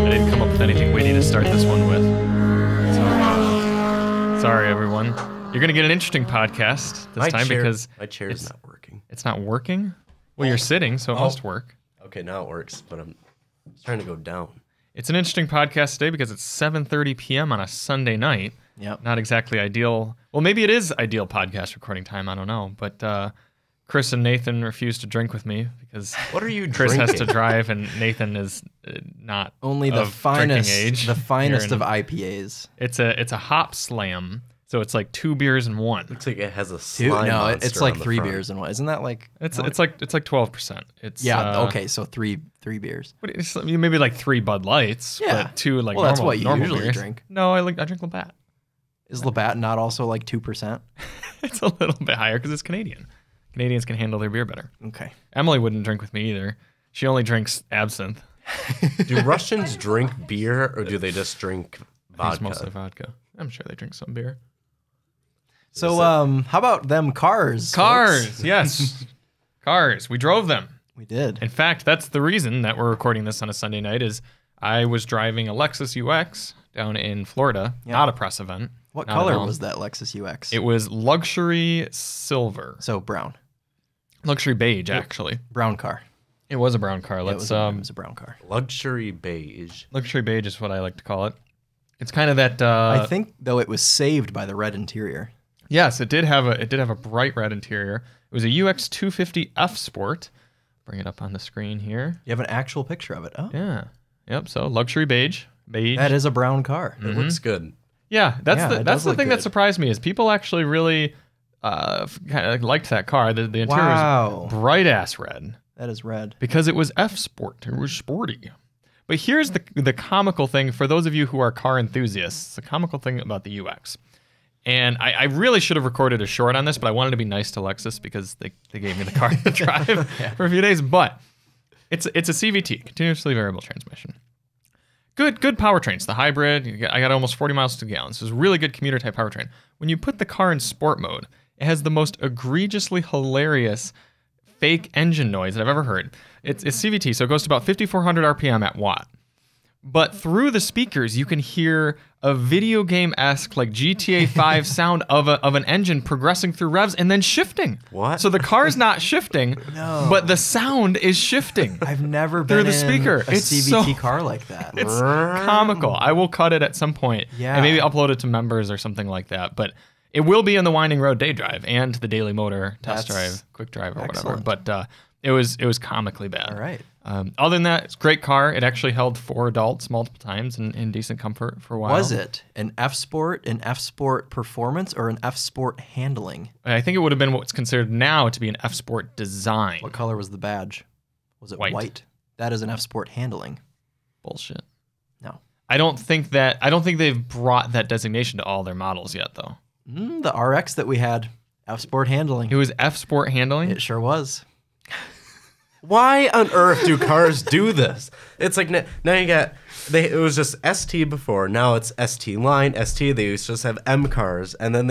didn't come up with anything witty to start this one with. Sorry, everyone. You're going to get an interesting podcast this time because my chair is not working. It's not working? Well, you're sitting, so it must work. Okay, now it works, but I'm trying to go down. It's an interesting podcast today because it's 7:30 p.m. on a Sunday night. Yep. Not exactly ideal. Well, maybe it is ideal podcast recording time. I don't know. But Chris and Nathan refuse to drink with me because what are you Chris drinking? has to drive and Nathan is not only the of finest drinking age. the finest of IPAs. It's a hop slam. So it's like 2 beers in one. Looks like it has a slime No, monster it's like on the 3 front. beers in one. Isn't that like? It's like 12%. It's okay, so three beers. Maybe like 3 Bud Lights, Yeah. but 2 like Well, normal, that's what you normal usually beers. drink. No, I drink Labatt. Is Labatt not also like 2%? It's a little bit higher because it's Canadian. Canadians can handle their beer better. Okay. Emily wouldn't drink with me either. She only drinks absinthe. Do Russians drink beer or do they just drink vodka? It's mostly vodka. I'm sure they drink some beer. So, how about them cars? Cars, folks? yes. Cars. We drove them. We did. In fact, that's the reason that we're recording this on a Sunday night is I was driving a Lexus UX down in Florida. Yeah. Not a press event. What Not color at all. was that Lexus UX? It was luxury silver. So brown. Luxury beige, actually. Brown car. It was a brown car. Yeah, Let's it was a brown car. Luxury beige. luxury beige is what I like to call it. It's kind of that. I think though it was saved by the red interior. Yes, it did have a bright red interior. It was a UX 250 F Sport. Bring it up on the screen here. You have an actual picture of it. Oh, Yeah. Yep. So luxury beige. that is a brown car. It looks good. Yeah, Yeah, that's it the does look thing that good. surprised me is people actually really kind of liked that car. The interior Wow. was bright ass red That is red. because it was F Sport. It was sporty. But here's the comical thing for those of you who are car enthusiasts. The comical thing about the UX. And I really should have recorded a short on this, but I wanted to be nice to Lexus because they gave me the car to drive for a few days. But it's a CVT, continuously variable transmission. Good powertrains. The hybrid, I got almost 40 miles to the gallon. So it's a really good commuter type powertrain. When you put the car in sport mode, it has the most egregiously hilarious fake engine noise that I've ever heard. It's CVT, so it goes to about 5,400 RPM at watt. But through the speakers, you can hear a video game-esque, like GTA 5 sound of an engine progressing through revs and then shifting. What? So the car's not shifting, but the sound is shifting. I've never Through been the speaker. in a It's CVT so- car like that. It's comical. I will cut it at some point Yeah. and maybe upload it to members or something like that. But it will be in the Winding Road Day Drive and the Daily Motor Test That's Drive, Quick Drive, or excellent. whatever. But it was comically bad. All right. Other than that, it's a great car. It actually held 4 adults multiple times in decent comfort for a while. Was it an F Sport, an F Sport performance, or an F Sport handling? I think it would have been what's considered now to be an F Sport design. What color was the badge? Was it white? That is an F Sport handling. Bullshit. No. I don't think they've brought that designation to all their models yet, though. The RX that we had, F Sport handling. It was F Sport handling. It sure was. Why on earth do cars do this? It's like now you got it was just ST before. Now it's ST line, ST. They used to just have M cars, and then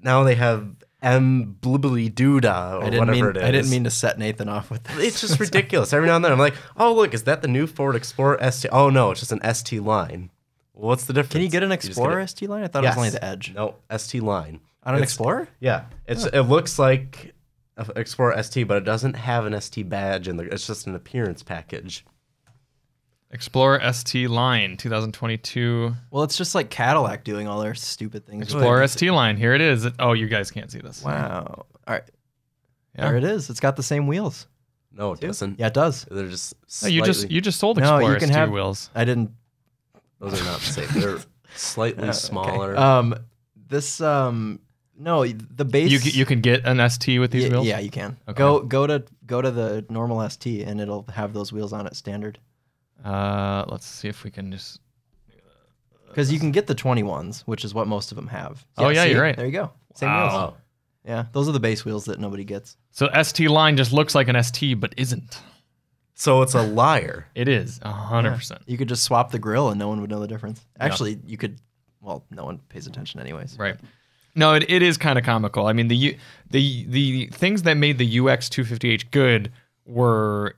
now they have M blibbly doodah or whatever it is. I didn't mean to set Nathan off with this. It's just ridiculous. Every now and then I'm like, oh look, is that the new Ford Explorer ST? Oh no, it's just an ST line. What's the difference? Can you get an just Explorer get ST line? I thought it was only the Edge. No, ST line. On an Explorer? Yeah, it looks like an Explorer ST, but it doesn't have an ST badge in there. It's just an appearance package. Explorer ST line 2022. Well, it's just like Cadillac doing all their stupid things. Explorer ST line. Here it is. Oh, you guys can't see this. Wow. All right. Yeah. There it is. It's got the same wheels. No, it doesn't. Yeah, it does. They're just No, slightly, you just sold No, Explorer you can ST have wheels. I didn't. those are not the same. They're slightly smaller. Okay. No, the base. You can get an ST with these wheels. Yeah, you can. Okay. Go to the normal ST and it'll have those wheels on it standard. Let's see if we can just. Because you can get the 21s, which is what most of them have. Oh, yeah, see? you're right. There you go. Same Wow. wheels. Yeah, those are the base wheels that nobody gets. So ST line just looks like an ST, but isn't. So it's a liar. It is 100%. You could just swap the grill and no one would know the difference. Actually, you could. Well, no one pays attention anyways. Right. No, it is kind of comical. I mean, the things that made the UX 250h good were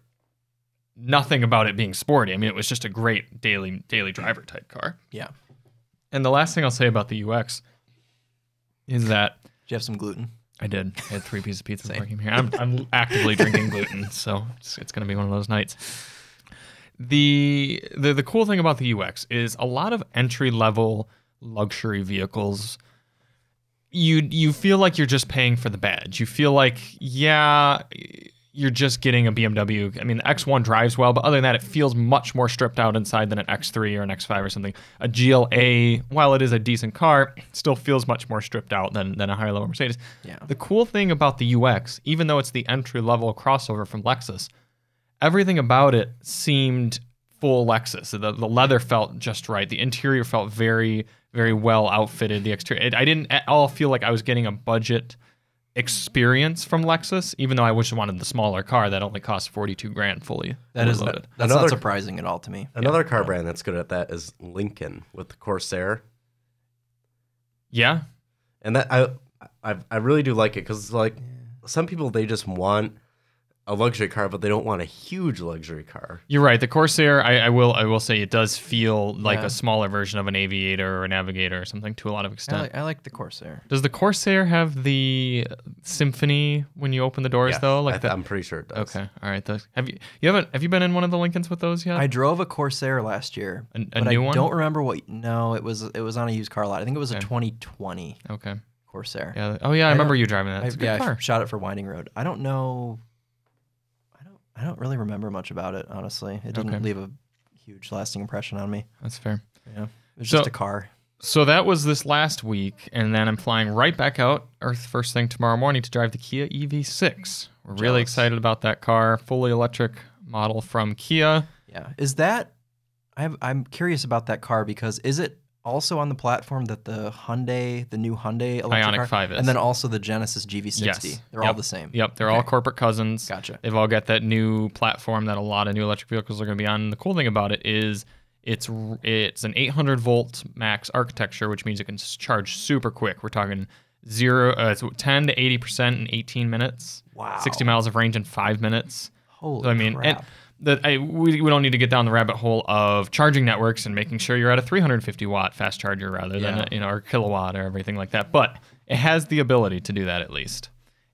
nothing about it being sporty. I mean, it was just a great daily driver type car. Yeah. And the last thing I'll say about the UX is that Did you have some gluten? I did. I had 3 pieces of pizza before I came here. I'm actively drinking gluten, so it's going to be one of those nights. The cool thing about the UX is a lot of entry level luxury vehicles. You feel like you're just paying for the badge. You feel like, yeah, you're just getting a BMW. I mean, the X1 drives well, but other than that, it feels much more stripped out inside than an X3 or an X5 or something. A GLA, while it is a decent car, still feels much more stripped out than a higher level Mercedes. Yeah. The cool thing about the UX, even though it's the entry level crossover from Lexus, everything about it seemed full Lexus. The leather felt just right. The interior felt very, very well outfitted. The exterior, I didn't at all feel like I was getting a budget experience from Lexus, even though I wish I wanted the smaller car that only costs $42,000 fully. That's Another- not surprising at all to me. Another car brand that's good at that is Lincoln with the Corsair. Yeah. And that I really do like it because like some people, they just want a luxury car, but they don't want a huge luxury car. You're right. The Corsair, I will say, it does feel like Yeah. a smaller version of an Aviator or a Navigator or something to a lot of extent. I like the Corsair. Does the Corsair have the Symphony when you open the doors Yes, though? Like that? I'm pretty sure it does. Okay. All right. Have you been in one of the Lincolns with those yet? I drove a Corsair last year. A but new I one? don't remember what. No, it was on a used car lot. I think it was a 2020 Okay. Corsair. Yeah. Oh yeah, I remember you driving that. It's a good I car. shot it for Winding Road. I don't know. I don't really remember much about it, honestly. It didn't Okay. leave a huge lasting impression on me. That's fair. Yeah, it was So- just a car. So that was this last week, and then I'm flying right back out first thing tomorrow morning to drive the Kia EV6. We're really Jealous. excited about that car, fully electric model from Kia. Yeah, is that? I'm curious about that car because is it also on the platform that the new Hyundai electric Ioniq car, 5 is. and then also the Genesis GV60? Yes. They're Yep. all the same. Yep, they're all Okay. corporate cousins. Gotcha. They've all got that new platform that a lot of new electric vehicles are going to be on. And the cool thing about it is it's an 800 volt max architecture, which means it can charge super quick. We're talking it's 10 to 80% in 18 minutes. Wow. 60 miles of range in 5 minutes. Holy So, I mean, crap. we don't need to get down the rabbit hole of charging networks and making sure you're at a 350 watt fast charger rather than or kilowatt or everything like that. But it has the ability to do that at least.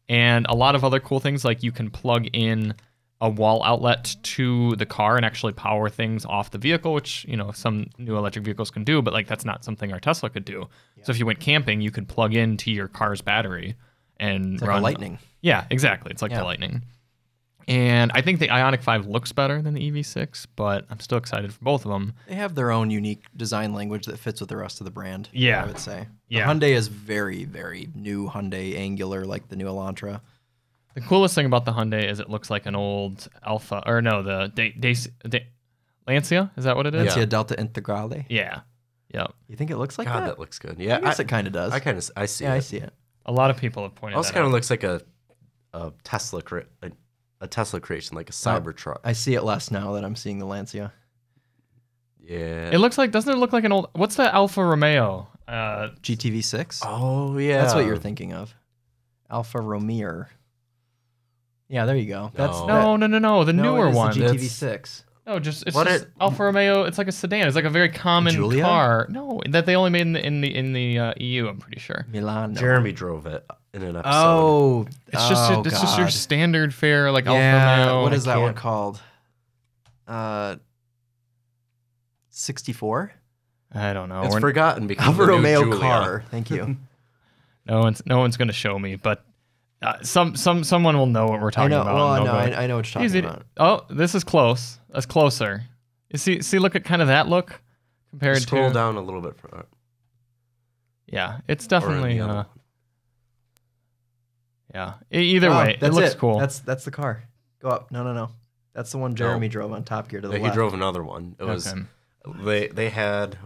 And a lot of other cool things, like you can plug in a wall outlet to the car and actually power things off the vehicle, which some new electric vehicles can do, but like that's not something our Tesla could do. So if you went camping, you could plug into your car's battery and It's like run a Lightning. Yeah, exactly. It's like the Lightning. And I think the Ioniq 5 looks better than the EV6, but I'm still excited for both of them. They have their own unique design language that fits with the rest of the brand. Yeah. I would say. Yeah. The Hyundai is very, very new Hyundai Angular, like the new Elantra. The coolest thing about the Hyundai is it looks like an old Alpha, or no, the Lancia. Is that what it is? Lancia Delta Integrale. Yeah. Yep. You think it looks like God, that? that looks good. Yeah, I guess it kind of does. I see yeah, it. I see it. A lot of people have pointed Also that kind out. of looks like a Tesla a Tesla creation, like a Cybertruck. I see it less now that I'm seeing the Lancia. Yeah. It looks like, doesn't it look like an old, what's the Alfa Romeo? GTV6? Oh yeah. That's what you're thinking of. Alfa Romeo. Yeah, there you go. That's No. The newer it is one. The GTV6. No, it's What just Alfa Romeo. It's like a sedan. It's like a very common Giulia? car. No, that they only made in the EU. I'm pretty sure. Milan. Jeremy drove it in an episode. Oh, It's just your God. standard fare like Alfa Yeah, Romeo. what is that one can't- called? 64? I don't know. It's We're- forgotten because Alfa of the new Romeo Giulia. car. Thank you. No one's going to show me, but someone will know what we're I talking know. about. Well, and no, they'll go, I know what you're talking Easy. about. Oh, this is close. That's closer. You see, look at kind of that look compared Scroll to. down a little bit for Yeah, it's or in definitely. the other one. Yeah. Either Oh, way, it that's looks cool. That's the car. Go up. No. That's the one Jeremy drove on Top Gear to the Yeah, he left. drove another one. It was Okay. they had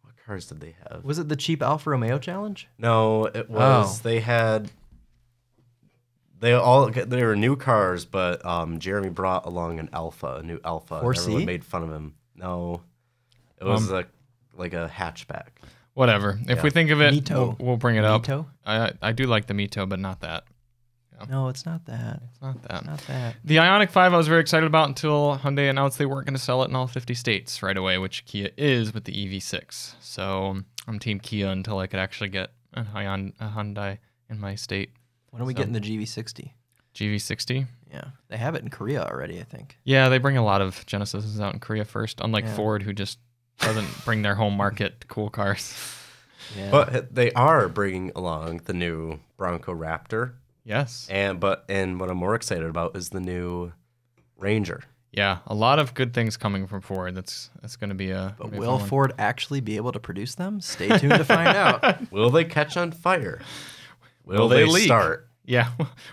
what cars did they have? Was it the cheap Alfa Romeo challenge? No, it was they had they were new cars, but Jeremy brought along a new Alpha. And 4C? everyone made fun of him. No, it was like a hatchback. Whatever. If we think of it, Mito. we'll bring it up. Mito? I do like the Mito, but not that. No, it's not that. It's not that. It's not that. The Ioniq 5 I was very excited about until Hyundai announced they weren't going to sell it in all 50 states right away, which Kia is with the EV6. So I'm team Kia until I could actually get a Hyundai in my state. When are we getting the GV60? GV60? Yeah, they have it in Korea already, I think. Yeah, they bring a lot of Genesises out in Korea first, unlike Ford, who just doesn't bring their home market cool cars. Yeah. But they are bringing along the new Bronco Raptor. Yes. And what I'm more excited about is the new Ranger. Yeah, a lot of good things coming from Ford. That's going to be a. But will Ford actually be able to produce them? Stay tuned to find out. Will they catch on fire? Will they leak? Start? Yeah.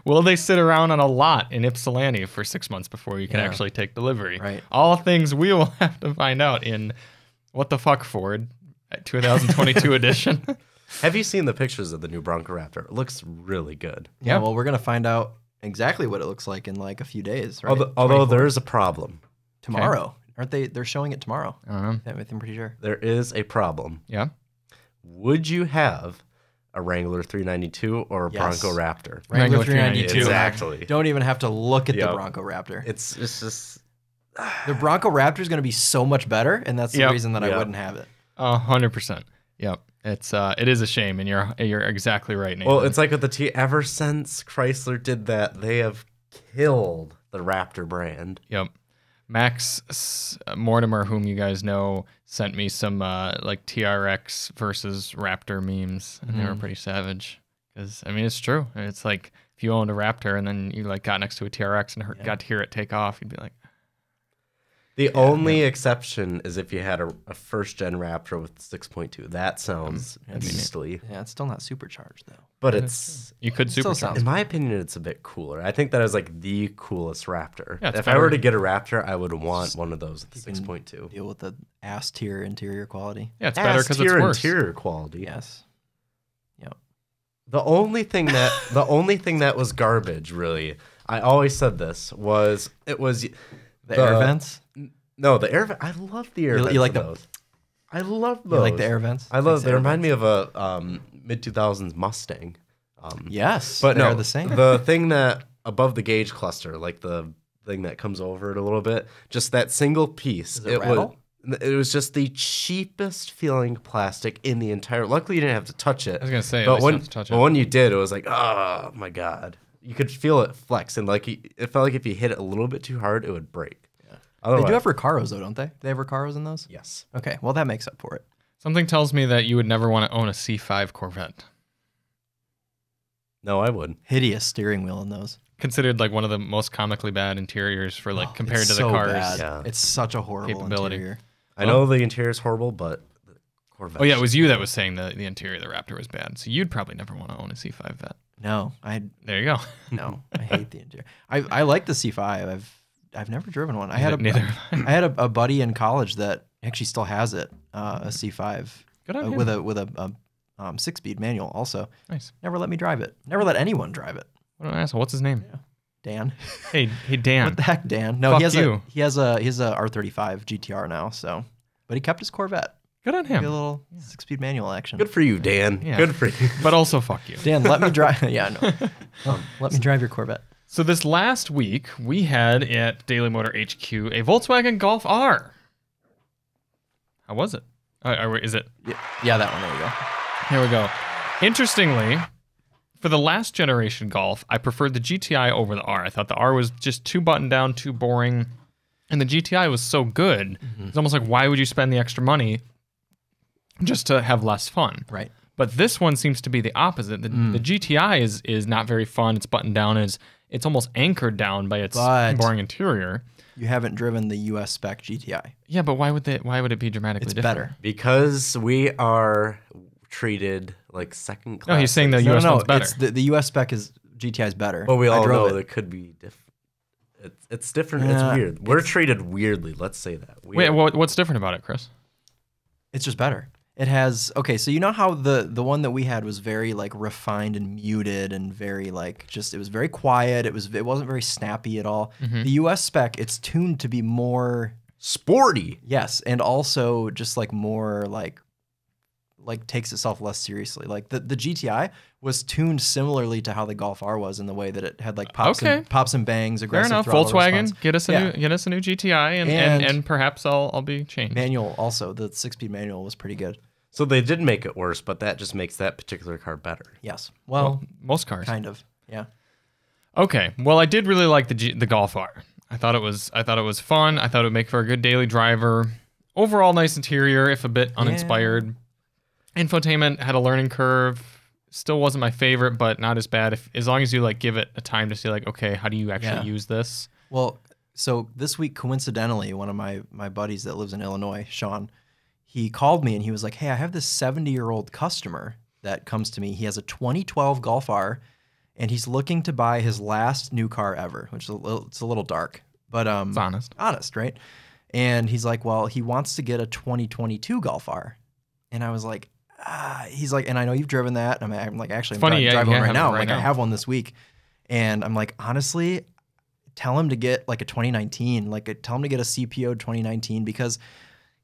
Will they sit around on a lot in Ypsilanti for 6 months before you can actually take delivery? Right. All things we will have to find out in What the Fuck Ford 2022 edition. Have you seen the pictures of the new Bronco Raptor? It looks really good. Yeah, well, we're going to find out exactly what it looks like in like a few days, right? Although there is a problem. Tomorrow. Aren't they? They're showing it tomorrow. I don't know. I'm pretty sure. There is a problem. Yeah. Would you have a Wrangler 392 or a Yes. Bronco Raptor? Wrangler 392. Exactly. Don't even have to look at the Bronco Raptor. It's just... The Bronco Raptor is going to be so much better, and that's the reason that I wouldn't have it. 100%. Yep. It is a shame, and you're exactly right, Nathan. Well, it's like with the ever since Chrysler did that, they have killed the Raptor brand. Yep. Max Mortimer, whom you guys know, sent me some like TRX versus Raptor memes, and they were pretty savage. Because I mean, it's true. It's like if you owned a Raptor and then you like got next to a TRX and got to hear it take off, you'd be like. The only exception is if you had a first gen Raptor with 6.2. That sounds beastly. Yeah, it's still not supercharged though. But it's You could still supercharge. sounds- in my opinion, it's a bit cooler. I think that is like the coolest Raptor. Yeah, it's if I better. were to get a Raptor, I would want one of those with the 6.2. Deal with the ass tier interior quality. Yeah, it's better because it's S-tier worse. interior quality. Yes. Yep. The only thing that was garbage, really, I always said this, was The air vents. No, the air vent. I love the air vents. You like of those. I love those. You like the air vents? I love. They air remind vents. me of a mid 2000s Mustang. Yes, But they're no, the same. the thing that above the gauge cluster, like the thing that comes over it a little bit, just that single piece. Does it rattle? It was just the cheapest feeling plastic in the entire. Luckily, you didn't have to touch it. I was gonna say, at but least you when don't have to touch it. but when you did, it was like, oh my god, you could feel it flex, and like it felt like if you hit it a little bit too hard, it would break. They do have Recaros though, don't they? They have Recaros in those? Yes. Okay, well that makes up for it. Something tells me that you would never want to own a C5 Corvette. No, I would. Hideous steering wheel in those. Considered like one of the most comically bad interiors for like compared It's to the so cars. bad. Yeah. It's such a horrible Capability. interior. I know the interior is horrible, but the Corvette. Oh yeah, it was you that was saying that the interior of the Raptor was bad. So you'd probably never want to own a C5 Vet. No, There you go. I hate the interior. I like the C5. I've never driven one. I had Neither. I had a buddy in college that actually still has it, a C5 Good on him. with a 6-speed manual. Also, Nice. never let me drive it. Never let anyone drive it. What an asshole. What's his name? Dan. Hey Dan. What the heck, Dan? No, Fuck he has you. he has a R35 GTR now. So, but he kept his Corvette. Good on Get a him. little 6-speed manual action. Good for you, Dan. Yeah. Good for you. But also fuck you. Dan, let me drive. Yeah, no. Let me drive your Corvette. So this last week we had at Daily Motor HQ a Volkswagen Golf R. How was it? Is it? Yeah, that one. There you go. Here we go. Interestingly, for the last generation Golf, I preferred the GTI over the R. I thought the R was just too buttoned down, too boring, and the GTI was so good. It's almost like, why would you spend the extra money just to have less fun? Right. But this one seems to be the opposite. The GTI is not very fun. It's buttoned down. It's almost anchored down by its But- boring interior. You haven't driven the US spec GTI. Yeah, but why would it be dramatically It's different? better. Because we are treated like second class. No, he's saying the US one's better. It's the US spec is GTI is better. But we I all drove know it. it could be different. It's different. Yeah, it's weird. We're treated weirdly. Let's say that. Wait, what's different about it, Chris? It's just better. It has so you know how the one that we had was very like refined and muted and very like it was very quiet. It wasn't very snappy at all. The US spec, it's tuned to be more sporty. yes, and also just like more like like takes itself less seriously. Like the GTI was tuned similarly to how the Golf R was in the way that it had like pops and bangs, Fair aggressive enough. throttle Volkswagen, response. get us a new GTI, and perhaps I'll be changed. Manual also, the 6-speed manual was pretty good. So they did make it worse, but that just makes that particular car better. Yes. Well, most cars. kind of. Yeah. Okay. Well, I did really like the Golf R. I thought it was fun. I thought it would make for a good daily driver. Overall, nice interior, if a bit uninspired. Infotainment had a learning curve. Still wasn't my favorite, but not as bad. As long as you like give it a time to see, like, okay, how do you actually use this? Well, so this week, coincidentally, one of my buddies that lives in Illinois, Sean, he called me and he was like, hey, I have this 70-year-old customer that comes to me. He has a 2012 Golf R, and he's looking to buy his last new car ever, which is it's a little dark, but it's honest. Honest, right? And he's like, well, he wants to get a 2022 Golf R. And I was like, he's like, and I know you've driven that. I'm like, actually, I'm driving one right now. I have one this week. And I'm like, honestly, tell him to get like a 2019, tell him to get a CPO 2019, because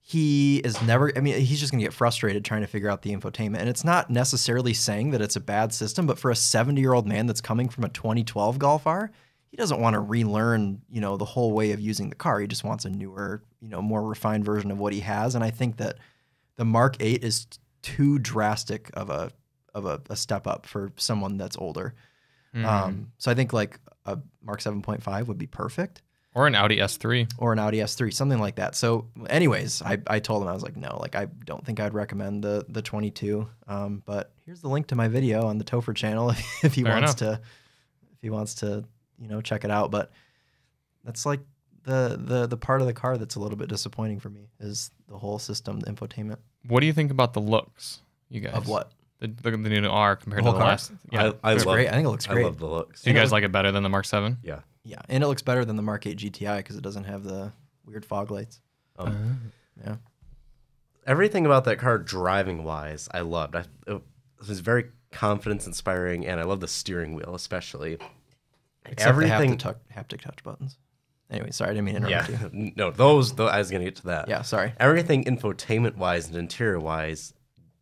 he is never, I mean, he's just going to get frustrated trying to figure out the infotainment. And it's not necessarily saying that it's a bad system, but for a 70-year-old man that's coming from a 2012 Golf R, he doesn't want to relearn, the whole way of using the car. He just wants a newer, more refined version of what he has. And I think that the Mark 8 is too drastic of a step up for someone that's older. So I think like a Mark 7.5 would be perfect. Or an Audi S3. Or an Audi S3, something like that. So anyways, I told him, I was like, no, like I don't think I'd recommend the 22. But here's the link to my video on the Topher channel if he wants to check it out. But that's like the part of the car that's a little bit disappointing for me is the whole system, the infotainment. What do you think about the looks, you guys? Of what? The new R compared to the car? last. Yeah, I love great. I think it looks great. I love the looks. Do you guys like it better than the Mark 7? Yeah. Yeah, and it looks better than the Mark 8 GTI because it doesn't have the weird fog lights. Yeah. Everything about that car, driving wise, I loved. It was very confidence inspiring, and I love the steering wheel especially. Except everything the haptic touch buttons. Anyway, sorry, I didn't mean to interrupt you. No, those I was gonna get to that. Yeah, sorry. Everything infotainment wise and interior wise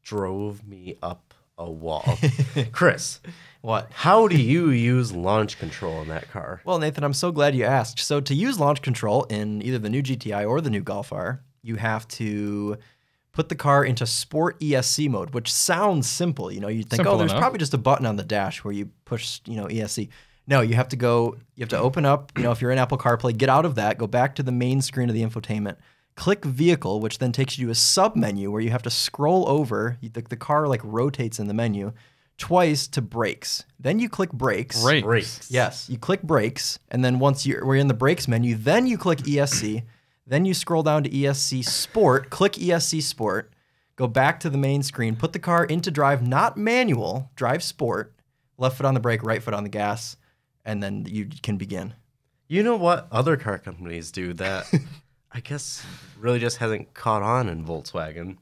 drove me up a wall. Chris, what? How do you use launch control in that car? Well, Nathan, I'm so glad you asked. So to use launch control in either the new GTI or the new Golf R, you have to put the car into Sport ESC mode, which sounds simple. You'd think, simple there's enough. probably just a button on the dash where you push, ESC. No, you have to open up, if you're in Apple CarPlay, get out of that, go back to the main screen of the infotainment, click vehicle, which then takes you to a sub menu where you have to scroll over. The car like rotates in the menu twice to brakes. Then you click brakes. Brakes. Yes, you click brakes, and then once we're in the brakes menu, then you click ESC. Then you scroll down to ESC Sport, click ESC Sport, go back to the main screen, put the car into drive, not manual, drive Sport, left foot on the brake, right foot on the gas, and then you can begin. You know what other car companies do that I guess really just hasn't caught on in Volkswagen?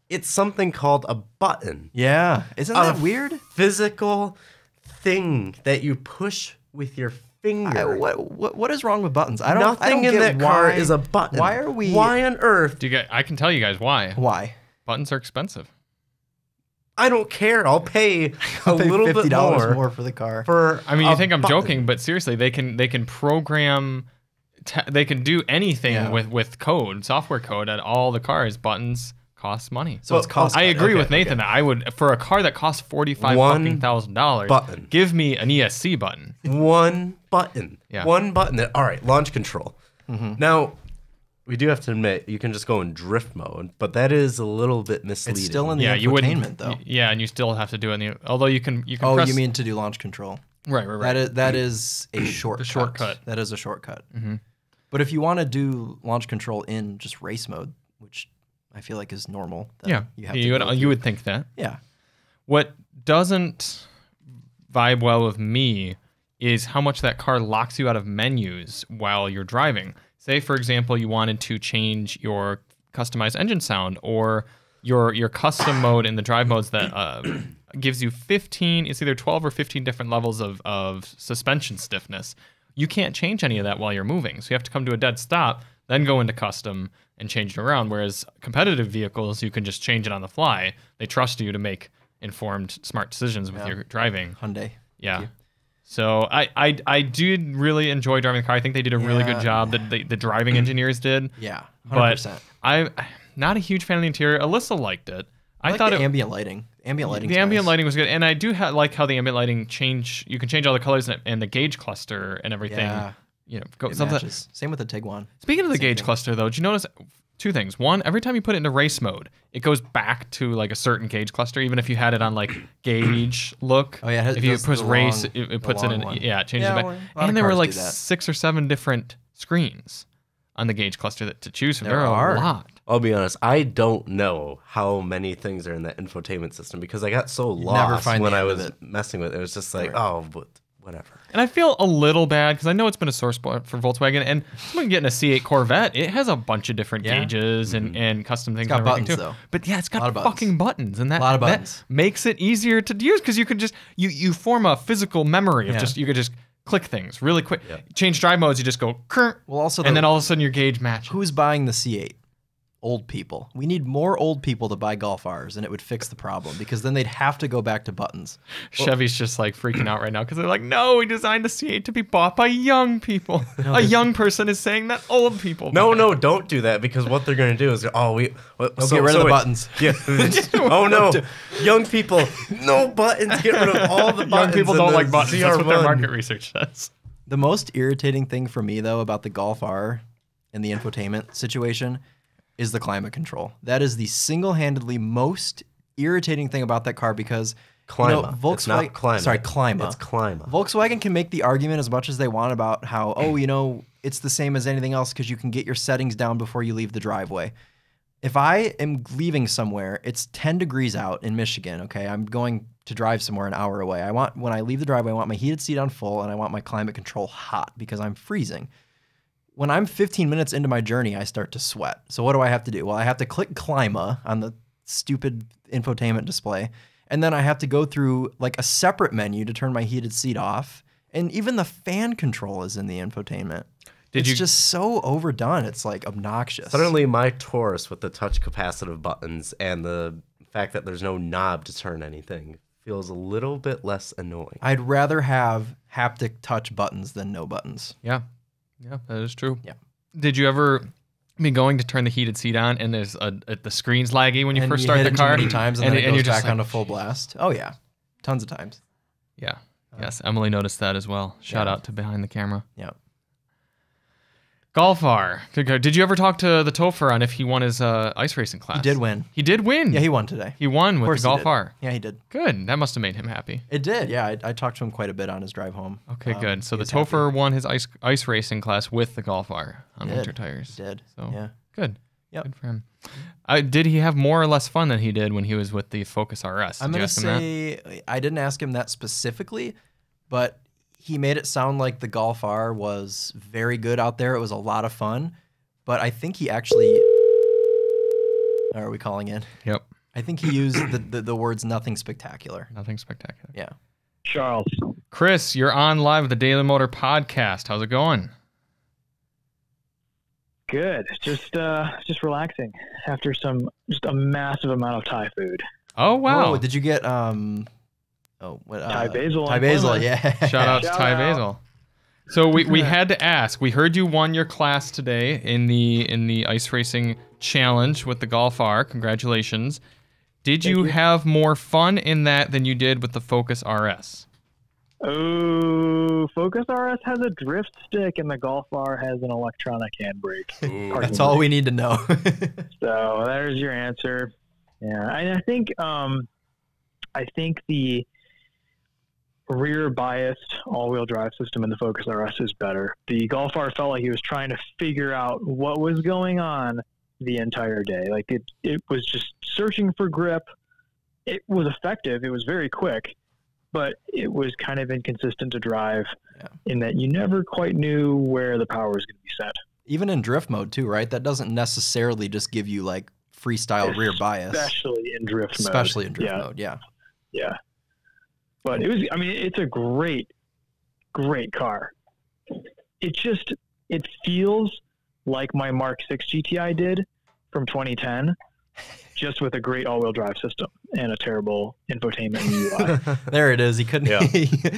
It's something called a button. Yeah. Isn't that weird? Physical thing that you push with your finger. What is wrong with buttons? Nothing in that car is a button. Why are we? Why on earth? I can tell you guys why. Why? Buttons are expensive. I don't care. I'll pay a little bit $50 more for the car. You think I'm joking, but seriously, they can program. They can do anything with code, software code at all the cars. Buttons cost money. So it's cost. I agree with Nathan that I would, for a car that costs $45,000, give me an ESC button. One button. Yeah. One button. All right, launch control. Now, we do have to admit, you can just go in drift mode, but that is a little bit misleading. It's still in the infotainment, though. Yeah, and you still have to do it although you can Oh, press, you mean to do launch control. Right. That is a shortcut. The shortcut. That is a shortcut. But if you want to do launch control in just race mode, which I feel like is normal. You would think that. Yeah. What doesn't vibe well with me is how much that car locks you out of menus while you're driving. Say, for example, you wanted to change your customized engine sound or your custom mode in the drive modes that gives you 15, it's either 12 or 15 different levels of suspension stiffness. You can't change any of that while you're moving. So you have to come to a dead stop, then go into custom, and change it around. Whereas competitive vehicles, you can just change it on the fly. They trust you to make informed, smart decisions with your driving. Hyundai. Yeah. So I did really enjoy driving the car. I think they did a really good job. The driving engineers did. Yeah, 100%. But I'm not a huge fan of the interior. Alyssa liked it. I thought the ambient lighting. Ambient lighting. The ambient lighting was good, and I do like how the ambient lighting change. You can change all the colors and the gauge cluster and everything. Yeah. You know, matches. Same with the Tiguan. Speaking of the gauge cluster, though, did you notice two things? One, every time you put it into race mode, it goes back to like a certain gauge cluster, even if you had it on like gauge look. Oh yeah. If you push race, it puts it in. One. Yeah, it changes it back. And there were like 6 or 7 different screens on the gauge cluster to choose from. There are a lot. I'll be honest, I don't know how many things are in the infotainment system because I got so lost when I was messing with it. It was just like, oh, but whatever. And I feel a little bad because I know it's been a sore spot for Volkswagen. And someone getting a C8 Corvette, it has a bunch of different gauges and custom things. It's got and everything buttons, too. though. But yeah, it's got fucking buttons. And that makes it easier to use because you could just, you form a physical memory of you could just click things really quick. Yep. Change drive modes, you just go, and then all of a sudden your gauge matches. Who's buying the C8? Old people. We need more old people to buy Golf Rs, and it would fix the problem because then they'd have to go back to buttons. Chevy's just like freaking out right now because they're like, no, we designed the C8 to be bought by young people. No, a young person is saying that old people. No, don't do that because what they're going to do is, get rid of the buttons. Yeah. Oh no, young people, no buttons. Get rid of all the buttons. Young people don't like buttons. That's what their market research says. The most irritating thing for me though about the Golf R and the infotainment situation is the climate control. That is the single-handedly most irritating thing about that car because Volkswagen. It's not climate. Sorry, Clima. It's Clima. Volkswagen can make the argument as much as they want about how, it's the same as anything else because you can get your settings down before you leave the driveway. If I am leaving somewhere, it's 10 degrees out in Michigan, okay? I'm going to drive somewhere an hour away. When I leave the driveway, I want my heated seat on full and I want my climate control hot because I'm freezing. When I'm 15 minutes into my journey, I start to sweat. So what do I have to do? Well, I have to click Clima on the stupid infotainment display, and then I have to go through like a separate menu to turn my heated seat off. And even the fan control is in the infotainment. It's just so overdone. It's like obnoxious. Suddenly my Taurus with the touch capacitive buttons and the fact that there's no knob to turn anything feels a little bit less annoying. I'd rather have haptic touch buttons than no buttons. Yeah. Yeah, that is true. Yeah. Did you ever be going to turn the heated seat on and there's the screen's laggy when you first start the car? Too many times and then it goes back onto full blast. Oh yeah, tons of times. Yeah. Yes, Emily noticed that as well. Shout out to behind the camera. Yeah. Golf R. Did you ever talk to the Topher on if he won his ice racing class? He did win. He did win? Yeah, he won today. He won with the Golf R. Yeah, he did. Good. That must have made him happy. It did, yeah. I talked to him quite a bit on his drive home. Okay, good. So the Topher won his ice racing class with the Golf R on winter tires. He did. So, yeah. Good. Yep. Good for him. Did he have more or less fun than he did when he was with the Focus RS? I'm going to say, I didn't ask him that specifically, but he made it sound like the Golf R was very good out there. It was a lot of fun, but I think he actually... Are we calling in? Yep. I think he used the words nothing spectacular. Nothing spectacular. Yeah. Charles. Chris, you're on live with the Daily Motor Podcast. How's it going? Good. Just relaxing after just a massive amount of Thai food. Oh, wow. Oh, did you get... Thai basil. Thai basil, yeah. Shout out to Thai basil. So we had to ask. We heard you won your class today in the ice racing challenge with the Golf R. Congratulations. Did you have more fun in that than you did with the Focus RS? Oh, Focus RS has a drift stick and the Golf R has an electronic handbrake. That's all we need to know. So there's your answer. Yeah, and I think the rear biased all-wheel drive system in the Focus RS is better. The Golf R felt like he was trying to figure out what was going on the entire day. Like it was just searching for grip. It was effective. It was very quick, but it was kind of inconsistent to drive in that you never quite knew where the power was going to be set. Even in drift mode too, right? That doesn't necessarily just give you like freestyle rear bias. Especially in drift mode. Yeah. Yeah. But it's a great, great car. It feels like my Mark 6 GTI did from 2010, just with a great all-wheel drive system and a terrible infotainment and UI. There it is. He couldn't. Yeah.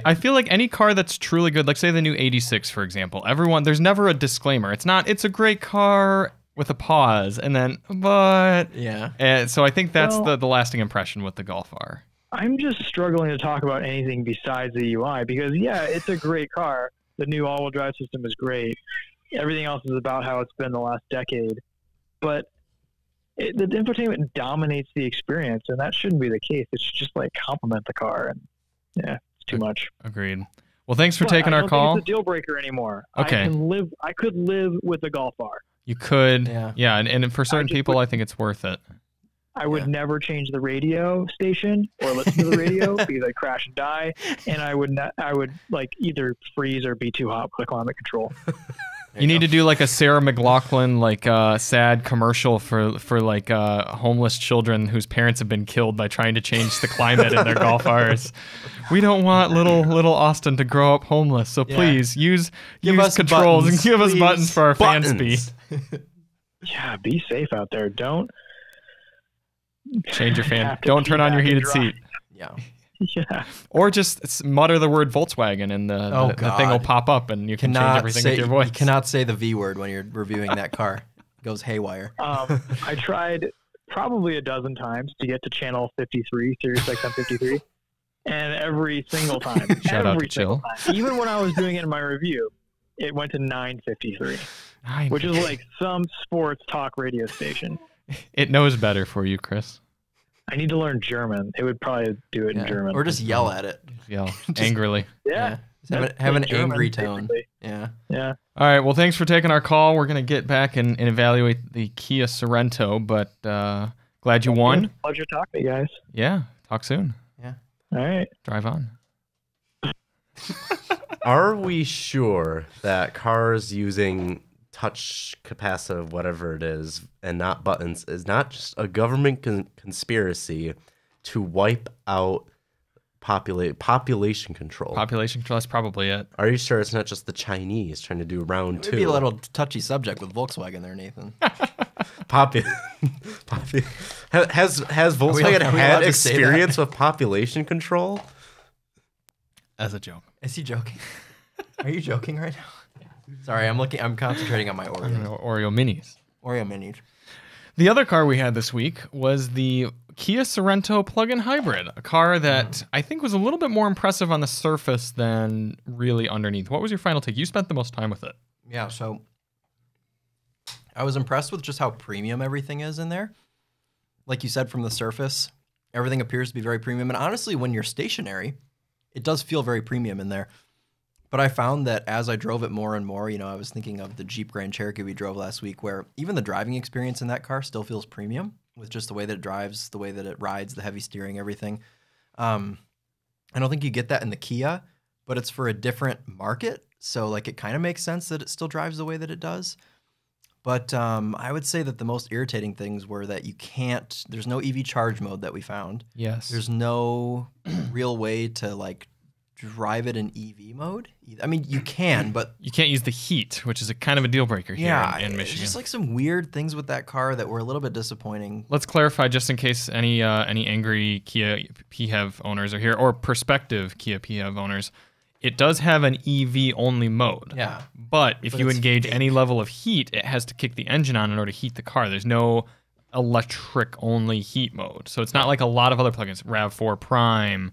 I feel like any car that's truly good, like say the new 86, for example, there's never a disclaimer. It's a great car with a pause, and then, but. Yeah. And so I think that's the lasting impression with the Golf R. I'm just struggling to talk about anything besides the UI because, yeah, it's a great car. The new all-wheel drive system is great. Everything else is about how it's been the last decade. But the infotainment dominates the experience, and that shouldn't be the case. It should just, like, complement the car. And, yeah, it's too much. Agreed. Well, thanks for taking our call. I don't think it's a deal breaker anymore. Okay. I could live with the Golf R. You could. Yeah, and for certain people, I think it's worth it. I would never change the radio station or listen to the radio because I'd crash and die, and I would like either freeze or be too hot with the climate control. You need to do like a Sarah McLachlan sad commercial for like homeless children whose parents have been killed by trying to change the climate in their Golf Rs. We don't want little Austin to grow up homeless, so please use controls and give us buttons for our fans to be. Yeah, be safe out there. Don't change your fan. Don't turn on your heated seat. Yeah. Yeah. Or just mutter the word Volkswagen and the thing will pop up and you can change everything with your voice. You cannot say the V word when you're reviewing that car. It goes haywire. I tried probably a dozen times to get to channel 53, Sirius XM 53, and every single time, even when I was doing it in my review, it went to 953, which is like some sports talk radio station. It knows better for you, Chris. I need to learn German. It would probably do it in German. Or just yell at it. Yell angrily. Yeah. Have an German, angry tone. Basically. Yeah. Yeah. All right. Well, thanks for taking our call. We're going to get back and evaluate the Kia Sorento, but glad you won. Pleasure talking to you guys. Yeah. Talk soon. Yeah. All right. Drive on. Are we sure that cars using touch capacitive, whatever it is, and not buttons, is not just a government conspiracy to wipe out population control? Population control, that's probably it. Are you sure it's not just the Chinese trying to do round two? Maybe a little touchy subject with Volkswagen there, Nathan. Has Volkswagen had experience with population control? As a joke. Is he joking? Are you joking right now? Sorry, I'm concentrating on my Oreos. Oreo minis. Oreo minis. The other car we had this week was the Kia Sorento plug-in hybrid, a car that I think was a little bit more impressive on the surface than really underneath. What was your final take? You spent the most time with it. Yeah, so I was impressed with just how premium everything is in there. Like you said, from the surface, everything appears to be very premium. And honestly, when you're stationary, it does feel very premium in there. But I found that as I drove it more and more, I was thinking of the Jeep Grand Cherokee we drove last week, where even the driving experience in that car still feels premium with just the way that it drives, the way that it rides, the heavy steering, everything. I don't think you get that in the Kia, but it's for a different market. So like it kind of makes sense that it still drives the way that it does. But I would say that the most irritating things were that there's no EV charge mode that we found. Yes. There's no real way to like drive it in EV mode. I mean, you can, but you can't use the heat, which is a kind of a deal breaker here in Michigan. Just like some weird things with that car that were a little bit disappointing. Let's clarify, just in case any angry Kia PHEV owners are here, or prospective Kia PHEV owners. It does have an EV only mode. Yeah. But if you engage any level of heat, it has to kick the engine on in order to heat the car. There's no electric only heat mode. So it's not like a lot of other plugins, RAV4 Prime,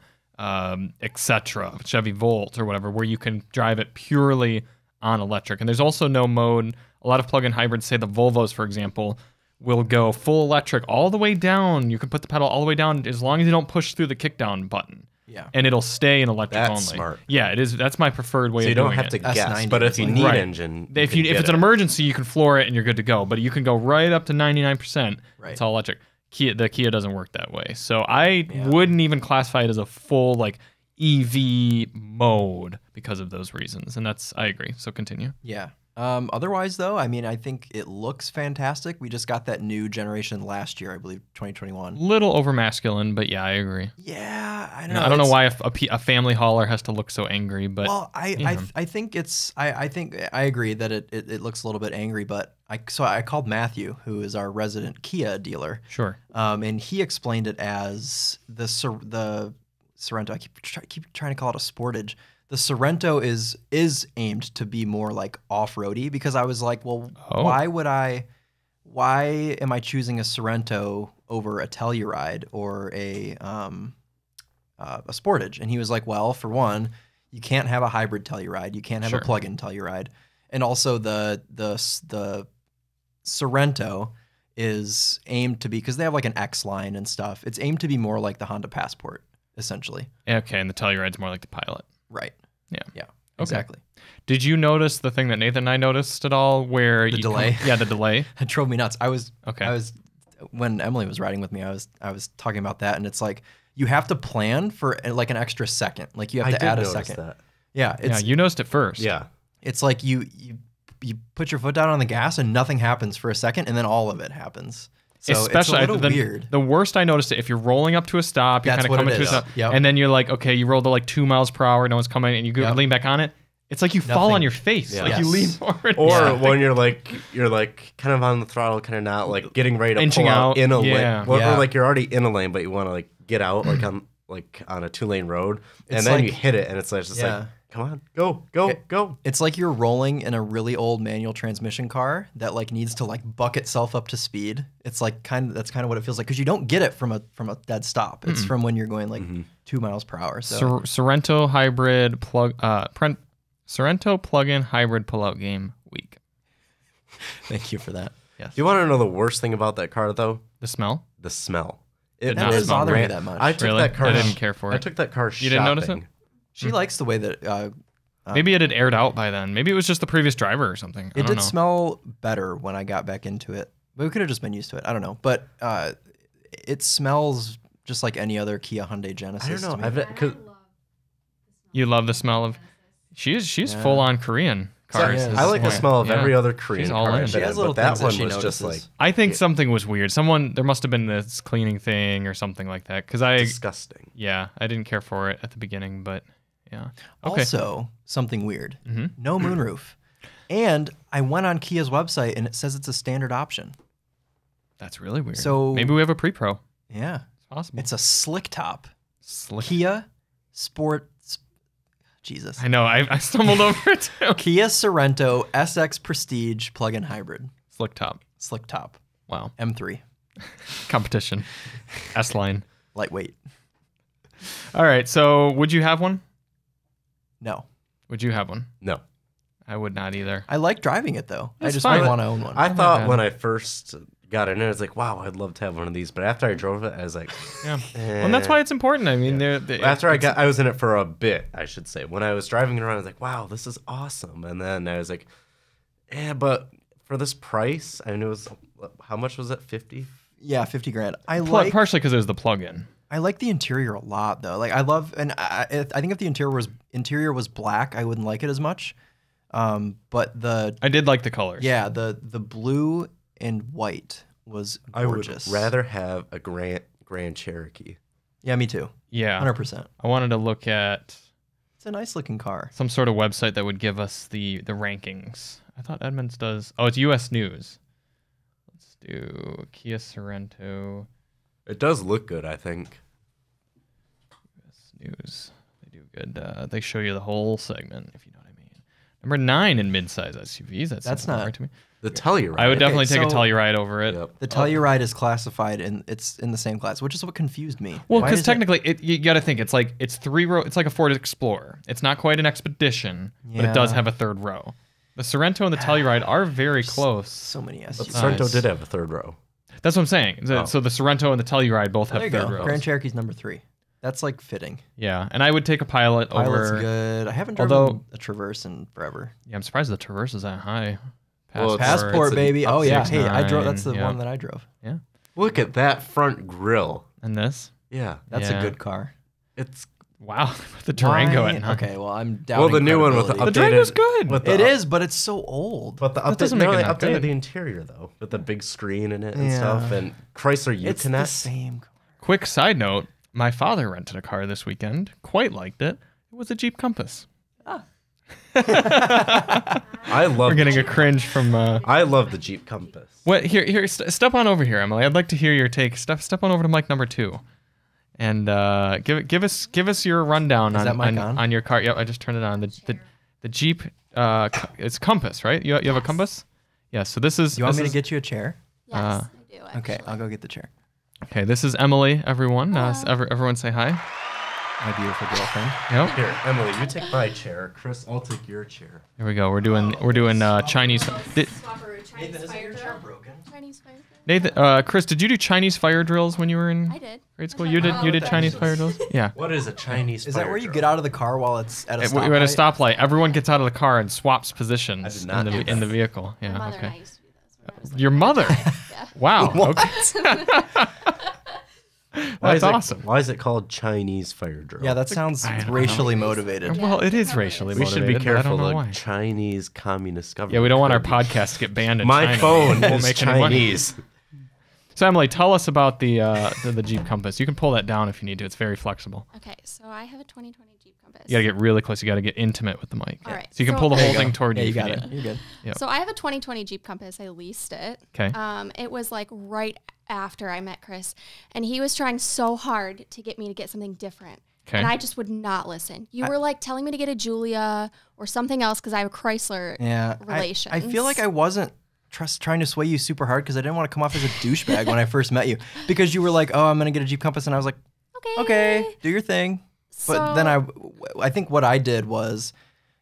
etc., Chevy Volt or whatever, where you can drive it purely on electric. And there's also no mode. A lot of plug-in hybrids, say the Volvos, for example, will go full electric all the way down. You can put the pedal all the way down as long as you don't push through the kickdown button. Yeah. And it'll stay in electric only. That's smart. Yeah, it is. That's my preferred way so of doing it. you don't have to guess, S90, but if you need engine, if it's an emergency, you can floor it and you're good to go. But you can go right up to 99%. Right. It's all electric. The Kia doesn't work that way. So I wouldn't even classify it as a full like EV mode because of those reasons. And I agree. So continue. Yeah. Otherwise, though, I mean, I think it looks fantastic. We just got that new generation last year, I believe, 2021. Little over masculine, but yeah, I agree. Yeah, I don't No, know. I don't know why a family hauler has to look so angry, but Well, I think it's I think I agree that it looks a little bit angry, but I called Matthew, who is our resident Kia dealer. sure. And he explained it as the Sorento. I keep trying to call it a Sportage. The Sorrento is aimed to be more like off-roady, because I was like, well, why am I choosing a Sorrento over a Telluride or a Sportage? And he was like, well, for one, you can't have a hybrid Telluride, you can't have Sure. a plug-in Telluride, and also the Sorrento is aimed to be, because they have like an X line and stuff. It's aimed to be more like the Honda Passport, essentially. Okay, and the Telluride's more like the Pilot. Right. Yeah. Yeah. Okay. Exactly. Did you notice the thing that Nathan and I noticed at all, where The you delay? Yeah, the delay. It drove me nuts. I was Okay. when Emily was riding with me, I was talking about that, and it's like you have to plan for like an extra second. Like you have to add a second. That. Yeah. Yeah, you noticed it first. Yeah. It's like you put your foot down on the gas and nothing happens for a second, and then all of it happens. So Especially it's a little weird. The worst I noticed it if you're rolling up to a stop, you're That's kind of what coming it to a is. stop, Yep. and then you're like, okay, you rolled to like 2 miles per hour, no one's coming, and you go Yep. lean back on it. It's like you fall Nothing. on your face, Yeah. like you Yes. lean forward. Or Yeah. when you're like kind of on the throttle, kind of not like getting ready to Inching pull out out. in a Yeah. lane, or Yeah. like you're already in a lane, but you want to like get out like on a 2-lane road, and It's then like- you hit it, and it's like just Yeah. like, come on, go. It's like you're rolling in a really old manual transmission car that like needs to like buck itself up to speed. It's like that's kind of what it feels like, because you don't get it from a dead stop. It's from when you're going like 2 miles per hour. So Sorrento hybrid Sorrento plug-in hybrid pull-out game week. thank you for that. Yes. Do you want to know the worst thing about that car though? The smell? The smell. Did That not doesn't smell bother me great. that much. I took Really? that car. I didn't care for I it. took that car. You didn't notice it? She likes the way that Maybe it had aired out by then. Maybe it was just the previous driver or something. I it don't did know. smell better when I got back into it. But we could have just been used to it. I don't know. But it smells just like any other Kia Hyundai Genesis. I don't to know. me. You love the smell of. She's Yeah. full on Korean cars. Yeah, at I this like the point. smell of Yeah. every other Korean She's all car in. I've She been has in, little but that things that one she was just like notices. I think something was weird. There must have been this cleaning thing or something like that. Because I disgusting. didn't care for it at the beginning, but yeah. Okay. Also, something weird. Mhm. No moonroof. And I went on Kia's website and it says it's a standard option. That's really weird. So- maybe we have a pre-pro. Yeah. It's possible. It's a slick top. Slick. Kia Sport. Jesus. I know. I stumbled over it too. Kia Sorento SX Prestige plug-in hybrid. Slick top. Slick top. Wow. M3. Competition. S line. Lightweight. All right. So would you have one? No. Would you have one? No. I would not either. I like driving it though. I It's just fine. might want to own one. I my thought bad. when I first got in it, I was like, wow, I'd love to have one of these. But after I drove it, I was like, Yeah. Well, and that's why it's important. I mean, after I was in it for a bit, I should say. When I was driving it around, I was like, wow, this is awesome. And then I was like, yeah, but for this price, I mean, it was, how much was it? 50? Yeah, 50 grand. partially because it was the plug-in. I like the interior a lot though. Like I love, and I think if the interior was black, I wouldn't like it as much. But I did like the colors. the blue and white was gorgeous. I would rather have a Grand Cherokee. Yeah, me too. Yeah. 100%. I wanted to look at It's a nice looking car. some sort of website that would give us the rankings. I thought Edmunds does. Oh, it's U.S. News. Let's do Kia Sorento. It does look good, I think. U.S. News. They do good. They show you the whole segment, if you know what I mean. Number 9 in midsize SUVs. That's That's not not- right to me. The Telluride. I would definitely take a so- Telluride over it. Yep. The Telluride is classified and it's in the same class, which is what confused me. Well, Why because is it- technically, you got to think it's like it's 3 row. It's like a Ford Explorer. It's not quite an Expedition, but it does Yeah. have a third row. The Sorento and the Telluride are very close. so many But SUVs. the Sorento Nice. did have a third row. That's what I'm saying. So, Oh. so the Sorento and the Telluride both There have you third go. rows. Grand Cherokee's number 3. That's like fitting. Yeah, and I would take a Pilot Pilot's over. good. I haven't driven Although- a Traverse in forever. Yeah, I'm surprised the Traverse is that high. Well, it's- Passport, it's an baby. Oh yeah. Hey, I drove. 6.9, That's the yeah. one that I drove. Look at that front grill. And this. Yeah. That's Yeah. a good car. It's Wow, the Durango Why? at 9. Okay, well, I'm doubting Well, the new one with the credibility. The Durango's good. With the It is, but it's so old. But the That update, doesn't make it they not updated good. the interior though, with the big screen in it and Yeah. stuff, and Chrysler It's the Uconnect. same. Quick side note, my father rented a car this weekend, quite liked it. It was a Jeep Compass. I love. We're getting a cringe from... I love the Jeep Compass. What? Here, step on over here, Emily. I'd like to hear your take. Step on over to mic number 2. And give us your rundown Is that mic on? on your car. Yep, I just turned it on. The Jeep, it's Compass, right? You have a Compass? Yeah, so this is... You want me to get you a chair? Yes, I do. Actually. Okay, I'll go get the chair. Okay, this is Emily, everyone. Everyone say hi. My beautiful girlfriend. Yep. Here, Emily, you take my chair. Chris, I'll take your chair. Here we go. We're doing Chinese... Nathan, is your chair broken? Chinese fire drill? Nathan, Chris, did you do Chinese fire drills when you were in I did. grade school? You did Chinese fire drills? Yeah. What is a Chinese? Is that where you get out of the car while it's at a stoplight? We're at a stoplight. Everyone gets out of the car and swaps positions I did not do in the vehicle. Yeah. My mother and I Okay. used to do this when I was Your mother. Yeah. Wow. Okay. That's awesome. Why is it called Chinese fire drill? Yeah, that sounds I don't racially motivated. Well, it is racially we motivated. should be but I don't careful. know The why. Chinese communist government. Yeah, we don't want our could- podcast to get banned in My China. phone We won't is make any money. Chinese. So Emily, tell us about the Jeep Compass. You can pull that down if you need to. It's very flexible. Okay, so I have a 2020 Jeep Compass. You got to get really close. You got to get intimate with the mic. All right, So you can so- pull the There whole you thing go. toward Yeah, you. you got if it. need. You're good. Yep. So I have a 2020 Jeep Compass. I leased it. Okay. It was like right after I met Chris, and he was trying so hard to get me to get something different. Okay. And I just would not listen. You were like telling me to get a Julia or something else because I have a Chrysler Yeah. relations. I feel like I wasn't trying to sway you super hard because I didn't want to come off as a douchebag when I first met you. Because you were like, oh, I'm going to get a Jeep Compass. And I was like, okay, do your thing. But then I think what I did was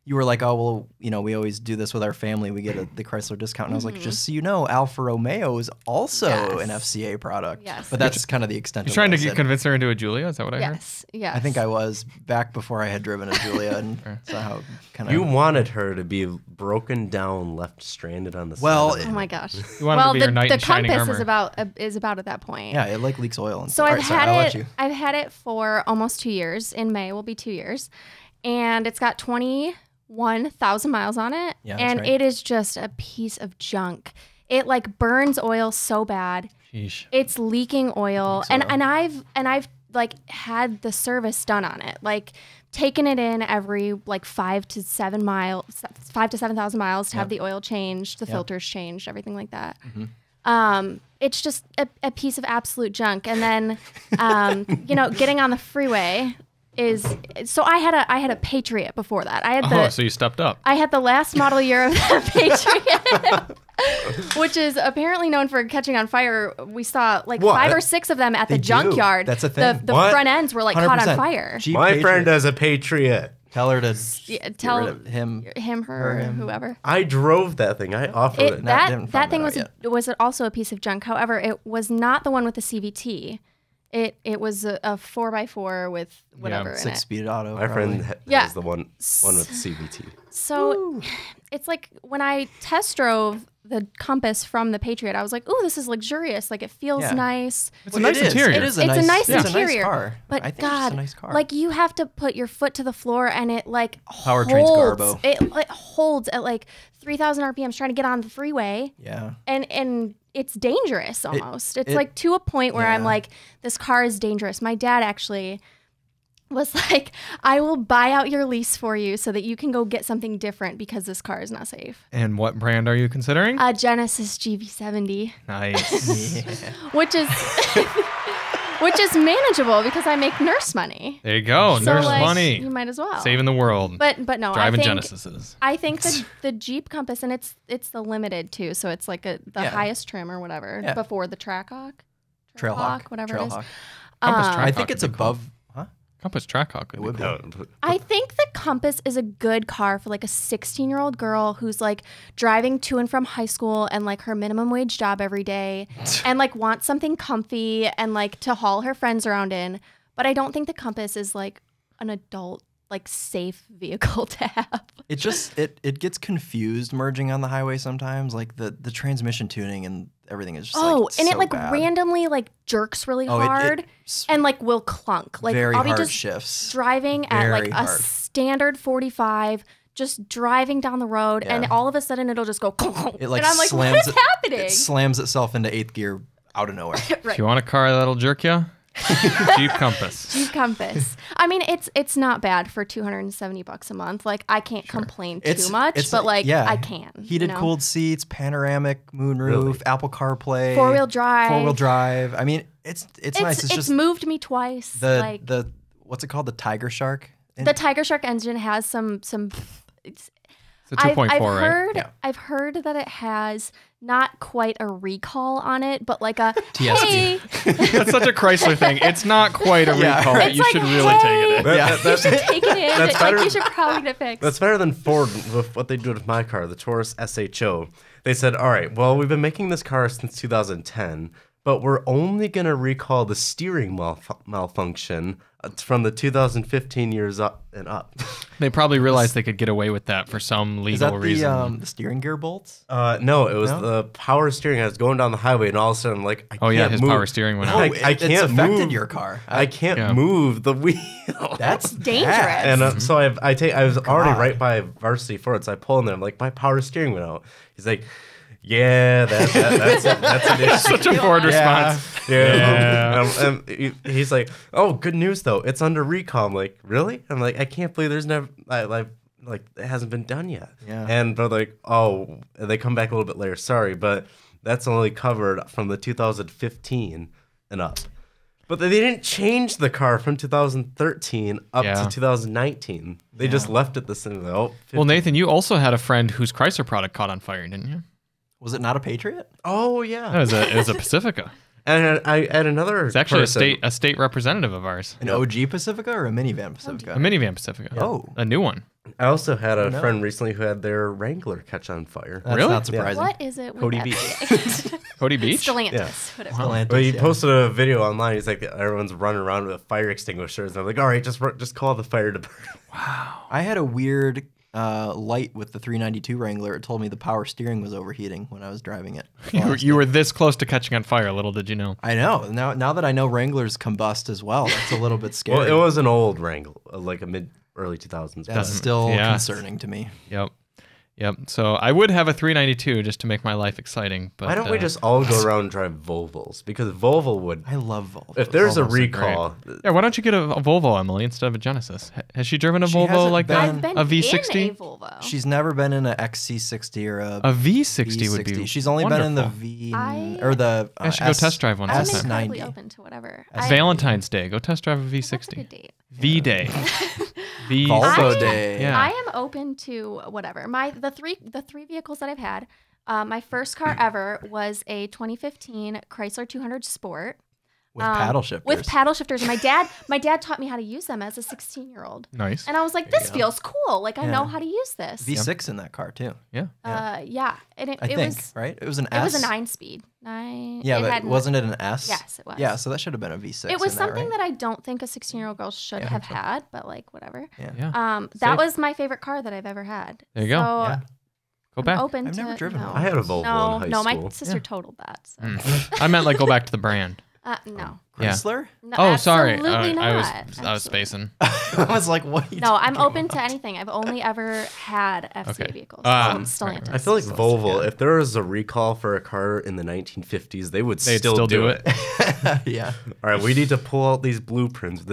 you were like, oh, well, you know, we always do this with our family. We get the Chrysler discount. And I was like, just so you know, Alfa Romeo is also an FCA product. Yes. But that's kind of the extent You're of trying what to I said. convince her into a Julia? Is that what I heard? Yes, yes. I think I was back before I had driven a Julia. And somehow kind of... You wanted her to be broken down, left stranded on the Well, side. of Oh the my gosh. You wanted to be your knight the in shining Compass armor. is about at that point. Yeah, it like leaks oil and So stuff. I've Alright, sorry, I'll let had you. it. I've had it for almost 2 years. In May will be 2 years, and it's got 21,000 miles on it, Yeah, that's and right. it is just a piece of junk. It like burns oil so bad. Sheesh. It's leaking oil, and I've like had the service done on it, like taken it in every like 5 to 7 miles, 5 to 7,000 miles to have the oil changed, the filters changed, everything like that. It's just a piece of absolute junk. And then, getting on the freeway is so I had a Patriot before that. I had So you stepped up. I had the last model year of the Patriot, which is apparently known for catching on fire. We saw like What? 5 or 6 of them at the They do. junkyard. That's a thing. The What? front ends were like caught on 100%. fire. Jeep My Patriot. friend has a Patriot. Tell her to Tell get rid of him. him, her, whoever. I drove that thing. I offered it. Not- didn't That find thing that out was also a piece of junk. However, it was not the one with the CVT. It was a 4x4 with whatever in it. 6-speed auto. My probably. friend Yeah. has the one with CVT. So it's like when I test drove the Compass from the Patriot, I was like, "Ooh, this is luxurious. Like it feels Yeah. nice." It's a nice it is. interior. It is It's a nice it's interior, a nice car. But I think God, it's just a nice car. like you have to put your foot to the floor, and it like Powertrain's holds. garbo. It like holds at like 3,000 RPMs trying to get on the freeway, yeah. and it's dangerous almost. It's it- like to a point where I'm yeah. like, this car is dangerous. My dad actually was like, I will buy out your lease for you so that you can go get something different because this car is not safe. And what brand are you considering? A Genesis GV70, Nice. which is which is manageable because I make nurse money. There you go. So, Nurse like, money. You might as well. Saving the world. But no, Driving I think Genesises. I think the Jeep Compass, and it's the limited too, so it's like the Yeah. highest trim or whatever Yeah. before the Trackhawk. Trailhawk. Whatever it is. Trailhawk. Compass Um, Trackhawk I think would it's be cool. above. Huh? Compass Trackhawk would be cool. I think the Compass is a good car for like a 16-year-old girl who's like driving to and from high school and like her minimum wage job every day and like wants something comfy and like to haul her friends around in. But I don't think the Compass is like an adult like safe vehicle to have. It just it gets confused merging on the highway sometimes. Like the transmission tuning and everything is just and it so like bad. randomly like jerks really Oh, hard and like will clunk. Like very I'll be hard just shifts. driving at Very like a hard. standard 45, just driving down the road, and all of a sudden it'll just go. It like and I'm like, slams what is happening? It slams itself into 8th gear out of nowhere. If you want a car that'll jerk you, Jeep Compass. Jeep Compass. I mean, it's not bad for $270 a month. Like I can't complain too much, but like I can. Heated, cooled seats, panoramic moonroof, Apple CarPlay, 4-wheel drive. 4-wheel drive. I mean, it's nice. It's just moved me twice. the what's it called? The Tiger Shark. The Tiger Shark engine has some. It's a 2.4, right? I've heard that it has not quite a recall on it, but like a TSD. hey. That's such a Chrysler thing. It's not quite a recall. It's You like, should really hey, take it in. You should take it in. That's better. Like, you should probably get it fixed. That's better than Ford with what they did with my car, the Taurus SHO. They said, all right, well, we've been making this car since 2010, but we're only going to recall the steering malfunction from the 2015 years up and up. They probably realized they could get away with that for some Is that legal reason. the steering gear bolts? No, it was the power steering. I was going down the highway, and all of a sudden, like, I can't his move. power steering went out. I can't it's affected move. your car. I can't move the wheel. That's dangerous. bad. And so I was already right by Varsity Ford, so I pull in there. I'm like, my power steering went out. He's like, yeah, that's an issue. Such a Ford response. Yeah. He's like, oh, good news though. It's under recall. I'm like, really? I'm like, I can't believe there's never like it hasn't been done yet. Yeah. And they're like, oh, and they come back a little bit later. Sorry, but that's only covered from the 2015 and up. But they didn't change the car from 2013 up to 2019. They just left it the same. Oh, 15. Well, Nathan, you also had a friend whose Chrysler product caught on fire, didn't you? Was it not a Patriot? Oh yeah. It was a Pacifica. And I had another. It's actually person. a state representative of ours. An OG Pacifica or a minivan Pacifica? A minivan Pacifica. Oh. A new one. I also had a friend recently who had their Wrangler catch on fire. That's Really? not surprising. What is it with Cody that Beach. thing? Cody Beach? Stellantis. Whatever. Stellantis, But he yeah. posted a video online. He's like, everyone's running around with fire extinguishers. And I'm like, all right, just call the fire department. I had a weird light with the 392 Wrangler. It told me the power steering was overheating when I was driving it. You were this close to catching on fire. Little did you know. I know. Now that I know Wranglers combust as well, that's a little bit scary. Well, it was an old Wrangler, like a early 2000s. That's still concerning to me. Yep. So I would have a 392 just to make my life exciting. But Why don't we just all go around and drive Volvos? Because Volvo would. I love Volvo. If there's a Volvos are recall, Yeah, why don't you get a Volvo, Emily, instead of a Genesis? Has she driven a She Volvo hasn't like been- that? I've been A V60? in a Volvo. She's never been in an XC60 or a V60 would be She's only been in the wonderful. V I- or the I should go test drive one I'm sometime. incredibly S90. open to whatever. It's Valentine's Day. Go test drive a That's a V60. good date. V-Day. V. Volvo I- Day. Yeah. I am open to whatever. The three vehicles that I've had. My first car ever was a 2015 Chrysler 200 Sport With paddle shifters. With paddle shifters. And my dad taught me how to use them as a 16-year-old. Nice. And I was like, this feels cool. Like I know Yeah. how to use this. V6 in that car too. Yeah. Yeah. And I think, was right? It was an it S. was a 9-speed. Yeah, but had- wasn't it an S? Yes, it was. Yeah, so that should have been a V6. It was in something right? that I don't think a 16-year-old girl should have had, but like whatever. Yeah. That was my favorite car that I've ever had. There you go. So Yeah. Go back. open I've to never driven no. one. I had a Volvo No, in high no, school. my sister totaled that. So. I meant like go back to the brand. No. Yeah. Chrysler? No, Oh, sorry. absolutely I was not. spacing. I was like, what? Are you No, I'm talking open about? to anything. I've only ever had FCA Okay. vehicles. Stellantis. I feel like Volvo, if there was a recall for a car in the 1950s, they would They'd still do it. Yeah. All right, we need to pull out these blueprints.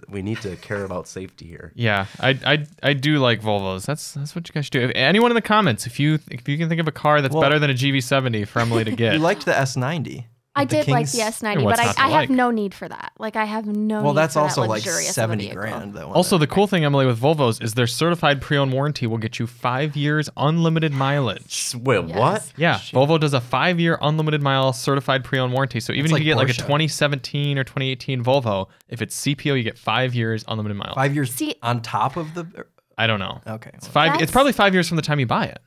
We need to care about safety here. Yeah, I do like Volvos. That's what you guys should do. If anyone in the comments, if you can think of a car that's better than a GV70 for Emily to get. You liked the S90. I The did like Kings- the S90, What's but not to I like? have no need for that. Like I have no Well, need that's for also that like luxurious of a 70 vehicle. grand though. Also, the cool thing, Emily, with Volvos is their certified pre-owned warranty will get you 5 years unlimited mileage. Wait, Yes. what? Yeah, Volvo does a 5-year unlimited mile certified pre-owned warranty. So even if like you get like a Porsche. 2017 or 2018 Volvo, if it's CPO, you get 5 years unlimited miles. 5 years See- on top of the. I don't know. Okay. It's well, five. That's- It's probably 5 years from the time you buy it.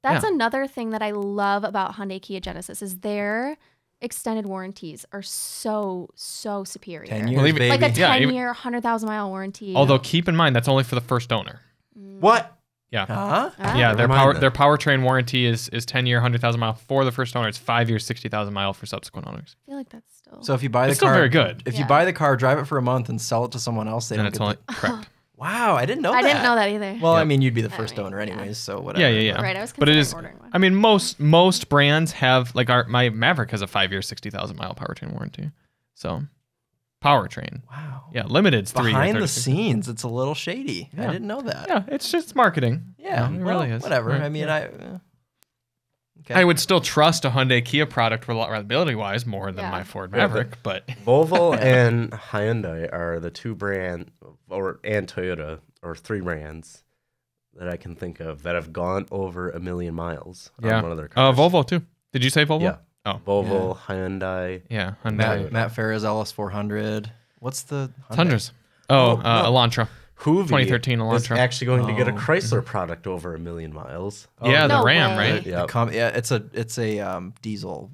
That's Yeah. another thing that I love about Hyundai Kia Genesis is their extended warranties are so superior. 10 years, Believe it- baby. Like a Yeah, 10-year, 100,000 mile warranty. Although keep in mind that's only for the first owner. What? Yeah. Huh? Ah. Yeah, their Never mind then. their powertrain warranty is 10 year, 100,000 mile for the first owner. It's 5 years, 60,000 mile for subsequent owners. I feel like that's still. So if you buy the It's still car, very good. If Yeah. you buy the car, drive it for a month, and sell it to someone else, they And don't it's get only the- correct. Wow, I didn't know I that. didn't know that either. Well, I Yep. mean, you'd be the first mean, owner yeah. anyways, so whatever. Yeah. Right, I was But it considering is. ordering one. I mean, most brands have like my Maverick has a 5 year, 60,000 mile powertrain warranty. So, powertrain. Wow. Yeah, limited's 3 Behind year, the 36. scenes, it's a little shady. I Yeah. didn't know that. Yeah, it's just marketing. Yeah, it well, really is. Whatever. Right. I mean, okay. I would still trust a Hyundai Kia product reliability wise more than Yeah. my Ford Yeah, Maverick, but Volvo and Hyundai are the two brands, and Toyota are three brands that I can think of that have gone over 1 million miles yeah. on one of their cars. Volvo too. Did you say Volvo? Yeah. Oh, Volvo, Hyundai. yeah. Hyundai. Matt Farah's LS400. What's the Hyundai? Tundras. Oh, no. Elantra. Hoovy 2013 is Elantra. actually going to get a Oh. Chrysler product over 1 million miles. Yeah, the No Ram, way. right? Yeah. Yeah, it's a diesel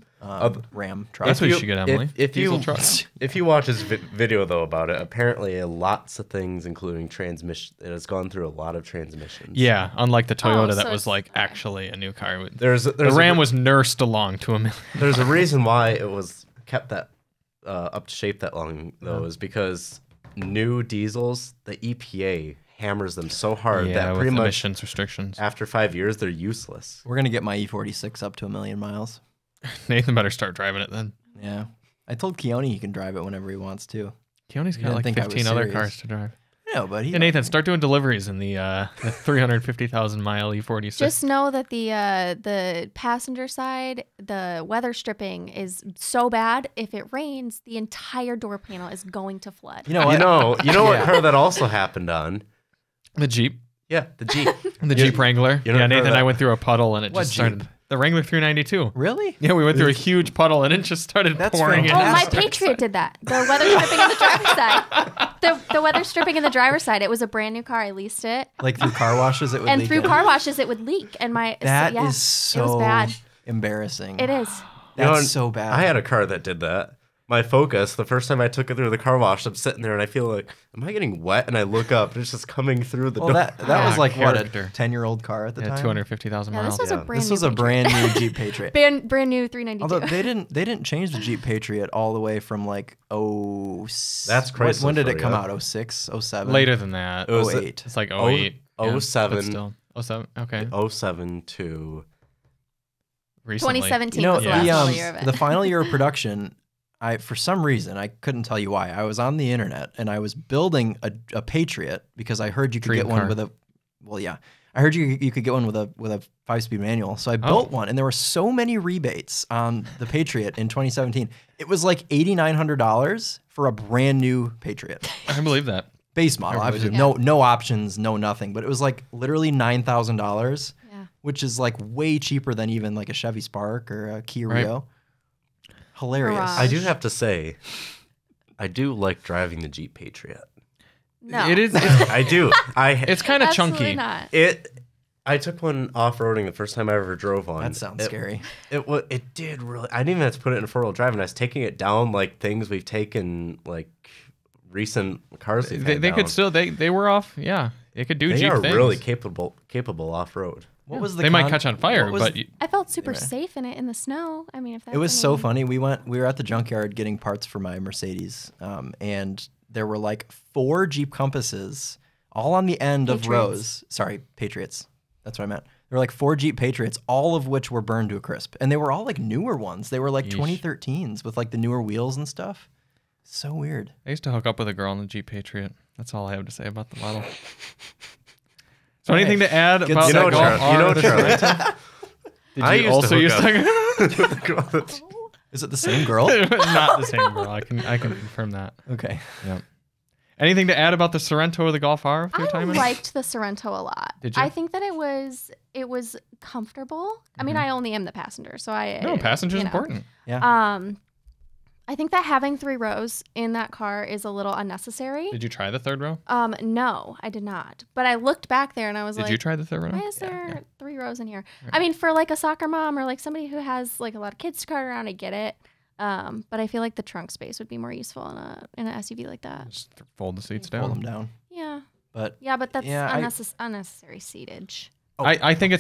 Ram truck. That's what you should get, Emily. If Diesel you truck. if you watch his video though about it, apparently lots of things, including transmission, it has gone through a lot of transmissions. Yeah, unlike the Toyota that so was it's- like actually a new car. There's The Ram was nursed along to 1 million. There's a reason why it was kept that up to shape that long though, is because new diesels, the EPA hammers them so hard Yeah, that with pretty much emissions restrictions. after 5 years they're useless. We're gonna get my E46 up to 1 million miles. Nathan better start driving it then. Yeah, I told Keone he can drive it whenever he wants to. Keone's You got didn't like think I was 15 other serious. cars to drive. No, but he. Hey, Nathan, start doing deliveries in the 350,000 mile E46. Just know that the passenger side, the weather stripping is so bad. If it rains, the entire door panel is going to flood. You know what? You know what Yeah. car that also happened on? the Jeep. Yeah, the Jeep. The Jeep Wrangler. you don't Yeah, know Nathan and I that- went through a puddle and it What just started. Jeep? The Wrangler 392. Really? Yeah, we went through a huge puddle and it just started That's pouring in. Oh, my fantastic. Patriot did that. The weather stripping in the driver's side. The weather stripping in the driver's side. It was a brand new car. I leased it, Like through car washes, it would and leak through in? car washes, it would leak. And my That yeah, is so it was bad. embarrassing. It is. You know, That's and so bad. I had a car that did that. My Focus, the first time I took it through the car wash, I'm sitting there and I feel like, am I getting wet? And I look up and it's just coming through the well, door. that was like character. what, a 10-year-old car at the Yeah, time. 250,000 Yeah, miles. this was a Yeah. brand. This new was a Patriot. brand new Jeep Patriot. brand new 392. Although they didn't change the Jeep Patriot all the way from like That's Chrysler When did for it come you. out? 06, 07? Later than that. It was 08. It's like 08. Oh, 07. But still. 07. Okay. 07 to Recently. 2017 You know, was the Yeah. last year of it. the final year of production, for some reason, I couldn't tell you why. I was on the internet and I was building a Patriot because I heard you could Dream get one car. with a, well, yeah, I heard you could get one with a 5-speed manual. So I built one, and there were so many rebates on the Patriot in 2017. It was like $8,900 for a brand new Patriot. I believe that. Base model, I believe obviously, no options, no nothing, but it was like literally $9,000, Yeah. which is like way cheaper than even like a Chevy Spark or a Kia Right. Rio. Hilarious. Mirage. I do have to say, I do like driving the Jeep Patriot. No. It is. I do. It's kind of Absolutely chunky. not. I took one off roading the first time I ever drove one. That sounds scary. It did really. I didn't even have to put it in 4-wheel drive, and I was taking it down like things we've taken like recent cars. We've had They down. could still. They were off. Yeah, it could do They Jeep are things. really capable off road. What was the They might con- catch on fire, what was but the- I felt super Anyway. safe in it in the snow. I mean, if that's it was so any- funny. We were at the junkyard getting parts for my Mercedes, and there were like 4 Jeep Compasses all on the end of Patriots. rows. Sorry, Patriots. That's what I meant. There were like 4 Jeep Patriots, all of which were burned to a crisp, and they were all like newer ones. They were like Yeesh. 2013s with like the newer wheels and stuff. So weird. I used to hook up with a girl in the Jeep Patriot. That's all I have to say about the model. So anything to add Good about segue. that Golf Charlie, you know R? Charlie. Did I you used to also hook used up. to? Is it the same girl? Not the same girl. I can confirm that. Okay. Yep. Anything to add about the Sorento or the Golf R? Through I time in? liked the Sorento a lot. Did you? I think that it was comfortable. I mean, I only am the passenger, so I No, passenger's you know. important. I think that having 3 rows in that car is a little unnecessary. Did you try the third row? No, I did not. But I looked back there and I was Did like, you try the third row? why is there 3 rows in here? I mean, for like a soccer mom or like somebody who has like a lot of kids to cart around, I get it. But I feel like the trunk space would be more useful in an SUV like that. Just fold the seats Fold them down. down. Yeah. But Yeah, but that's Yeah, unnecessary seatage. I think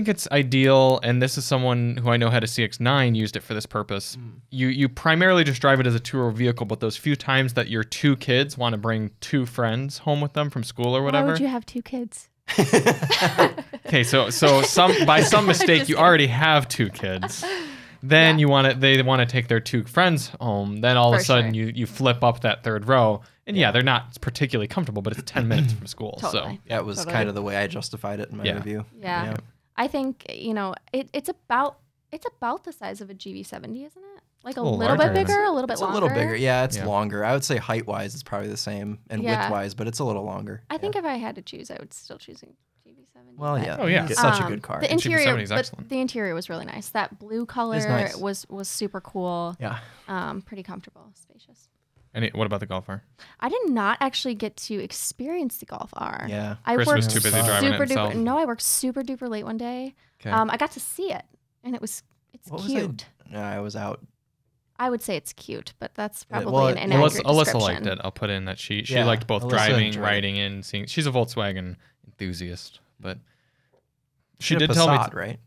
it's ideal, and this is someone who I know had a CX-9 used it for this purpose. You primarily just drive it as a two-row vehicle, but those few times that your two kids want to bring two friends home with them from school or whatever. Why would you have two kids? Okay, so by some mistake you already have two kids. Then they want to take their two friends home. Then all of a sudden you flip up that third row. And yeah, they're not particularly comfortable, but it's 10 minutes from school. Totally. So yeah, it was kind of the way I justified it in my review. Yeah. I think, it's about the size of a GV70, isn't it? Like a little bit bigger, a little bit longer. A little bigger. Yeah, it's longer. I would say height-wise it's probably the same, and width-wise, but it's a little longer. I think if I had to choose, I would still choose a GV70. Well, yeah. Oh, yeah. It's such a good car. The interior, GV70 is excellent. the interior was really nice. That blue color nice. was super cool. Yeah. Pretty comfortable, spacious. And what about the Golf R? I did not actually get to experience the Golf R. Yeah. Chris was too busy driving it himself. No, I worked super duper late one day. Okay. I got to see it, and it's cute. No, I was out. I would say it's cute, but that's probably well, an inaccurate Alyssa description. liked it. I'll put in that she Yeah, liked both Alyssa driving, enjoyed it. riding, and seeing. She's a Volkswagen enthusiast, but she Had a did tell me Passat, right?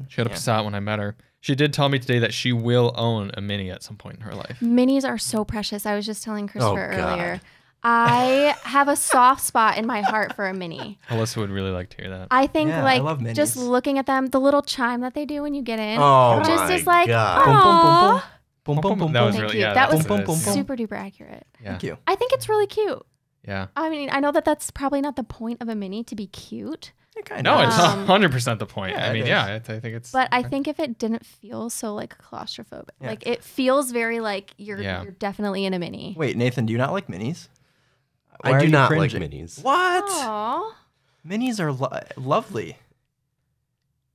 she had a Passat when I met her. She did tell me today that she will own a Mini at some point in her life. Minis are so precious. I was just telling Christopher God. earlier. I have a soft spot in my heart for a Mini. Alyssa would really like to hear that. I think Yeah, I love Minis. just looking at them, the little chime that they do when you get in, Oh just my is like, God. "Aw." Boom, boom, boom, That was Thank really you. yeah. That was that's it. boom, boom. super duper accurate. Yeah. Thank you. I think it's really cute. Yeah. I mean, I know that that's probably not the point of a Mini to be cute, No, it's Um, 100% the point. yeah, I mean, it yeah, I think it's. but I think if it didn't feel so like claustrophobic, Yeah. like it feels very like you're Yeah. definitely in a Mini. Wait, Nathan, do you not like minis? Why I are do you not cringing? like minis. What? Aww. Minis are lovely.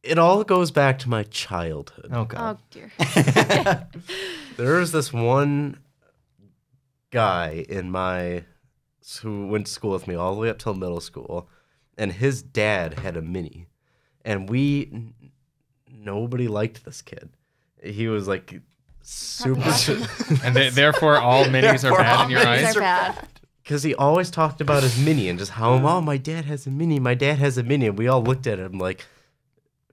It all goes back to my childhood. Oh, Oh God. dear. There was this one guy who went to school with me all the way up till middle school, and his dad had a Mini, and nobody liked this kid. He was like super, and therefore all Minis are bad in your Minis eyes. are bad. because he always talked about his Mini and just how, oh, my dad has a Mini, my dad has a Mini, and we all looked at him like,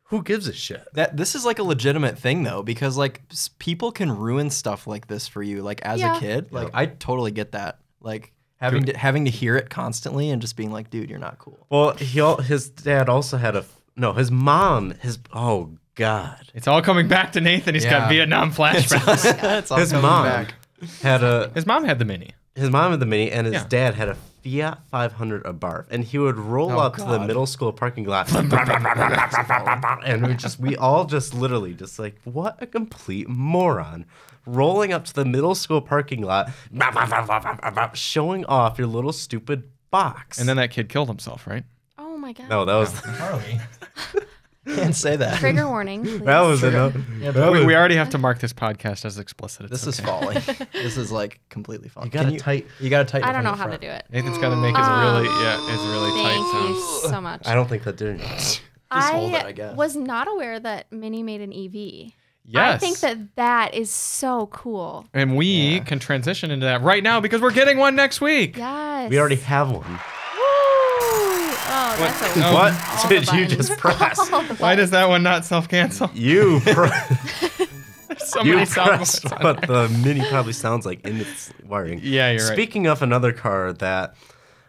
who gives a shit? This is like a legitimate thing though, because like people can ruin stuff like this for you. Like as a kid, like I totally get that. Like having to hear it constantly and just being like, dude, you're not cool. Well, his dad also had his mom, oh God. It's all coming back to Nathan. He's got Yeah. Vietnam flashbacks. It's all His coming mom back. had His mom had the Mini. his mom had the Mini, and his Yeah. dad had a Fiat 500 Abarth, and he would roll up to the God. middle school parking lot, and we all just literally just like, what a complete moron, rolling up to the middle school parking lot, showing off your little stupid box. And then that kid killed himself, right? Oh my god. no, that was Harley. Can't say that. Trigger warning. Please. that was enough. We already have to mark this podcast as explicit. It's This is okay. falling. This is like completely falling. You gotta You gotta tighten. I don't know how to do it. Nathan's got to make his really tight Thank sound. you so much. I don't think that did anything. Just hold it, I guess. was not aware that Mini made an EV. Yes. I think that is so cool. And we can transition into that right now because we're getting one next week. Yes. We already have one. Woo! Oh, that's a What all the did you buttons. just press? All the Why does that one not self-cancel? You So You many sound pressed bites on what the Mini probably sounds like in its wiring. Yeah, you're right. Speaking of another car that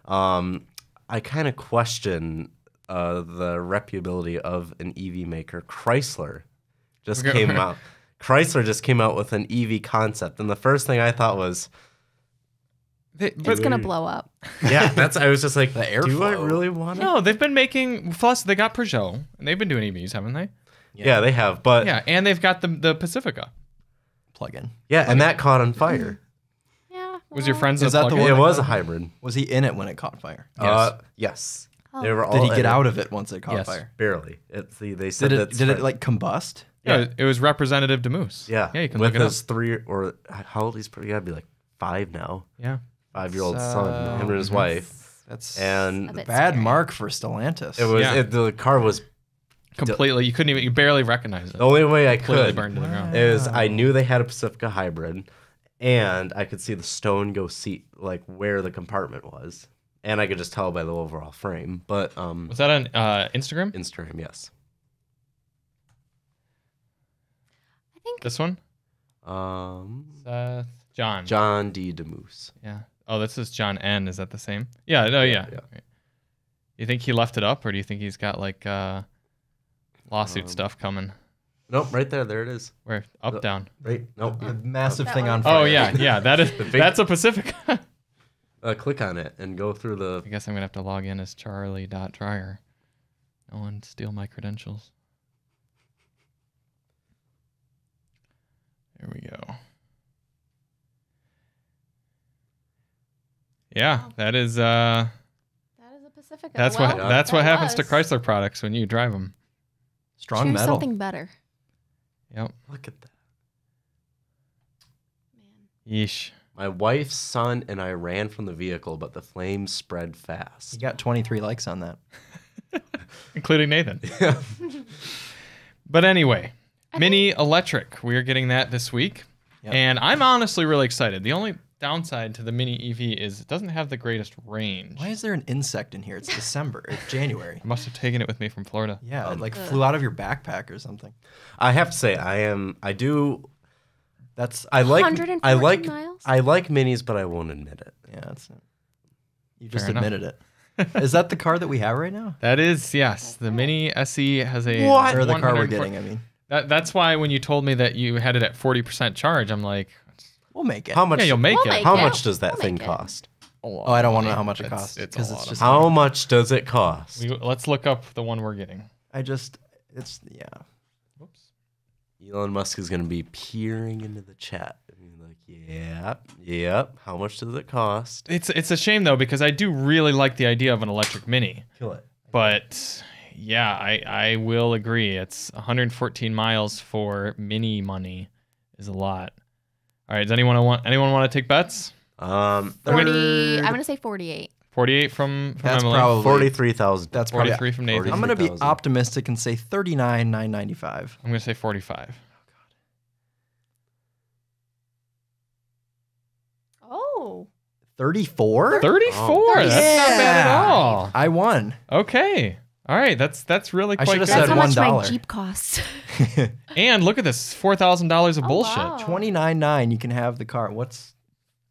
I kind of question the reputability of an EV maker, Chrysler just came out. Chrysler just came out with an EV concept, and the first thing I thought was, It's gonna blow up. yeah, I was just like, The do I airflow. really want to? No, they've been making. Plus, they got Peugeot, and they've been doing EVs, haven't they? Yeah, they have, but Yeah, and they've got the Pacifica. Plug-in. yeah, and that caught on fire. Yeah. Was your well, friend's Is a that the plug-in? one It that was got a on fire? hybrid. Was he in it when it caught fire? Yes. Oh. They were all Did he in get it. out of it once it caught Yes. fire? Barely. They said Did that's it right. like combust? Yeah, it was Representative DeMoose. Yeah. Yeah, you can with look it up. his how old he's probably gotta be like 5 now. Yeah. 5-year-old son, him and his wife. That's And A bit bad scary. mark for Stellantis. it was Yeah. the car was completely. You couldn't even. You barely recognize it. The only way I Completely could burned to the ground. is I knew they had a Pacifica hybrid, and I could see the stone go see like where the compartment was, and I could just tell by the overall frame. But Was that on Instagram? Instagram, yes. I think This one? John. John D. DeMoose. Yeah. Oh, this is John N. Is that the same? Yeah. No. Yeah. yeah. Right. You think he left it up, or do you think he's got like lawsuit stuff coming? Nope, right there. There it is. Where up, down? Right. Nope. A massive That thing one. on fire. Oh yeah. That is. That's a Pacifica. Click on it and go through the. I guess I'm gonna have to log in as Charlie.Dryer. No one steal my credentials. There we go. Yeah, that is. that is a Pacifica. That's Well, what. That's what that happens to was. Chrysler products when you drive them. Strong Choose metal. something better. Yep. Look at that. Man. Yeesh. My wife's son and I ran from the vehicle, but the flames spread You fast. got 23 likes on that. Including Nathan. But anyway, Mini Electric. We are getting that this week. Yep. And I'm honestly really excited. The only downside to the Mini EV is it doesn't have the greatest range. Why is there an insect in here? It's December. It's January. I must have taken it with me from Florida. Yeah, it like flew out of your backpack or something. I have to say, I do. That's I like. 114 miles? I like minis, but I won't admit it. yeah. That's you just Fair enough. admitted it. Is that the car that we have right now? That is, yes. The Mini SE has a... What? Or the car we're 104 getting? I mean, That's why when you told me that you had it at 40% charge, I'm like, we'll make it. How much? yeah, you'll make We'll it. make How it. much does that We'll thing make it. cost? Oh, I don't want to know how much it costs It's a because lot it's of just. How much does it cost? Let's look up the one we're getting. It's yeah. Whoops. Elon Musk is going to be peering into the chat. And be like, yep. How much does it cost? It's a shame, though, because I do really like the idea of an electric Mini. Kill it. But, yeah, I will agree. It's 114 miles for Mini money is a lot. All right, does anyone want to take bets? 40. I'm gonna say 48. 48 from That's Emily. probably 43,000. That's probably. 43 from Nathan. I'm gonna be 43,000. optimistic and say 39,995. I'm gonna say 45. Oh. 34. 34. Oh, That's not bad at all. I won. Okay. All right. That's really I quite should've good. That's said how much my $1. Jeep costs. And look at this, $4,000 of Oh, bullshit. wow. 29.9. You can have the car. What's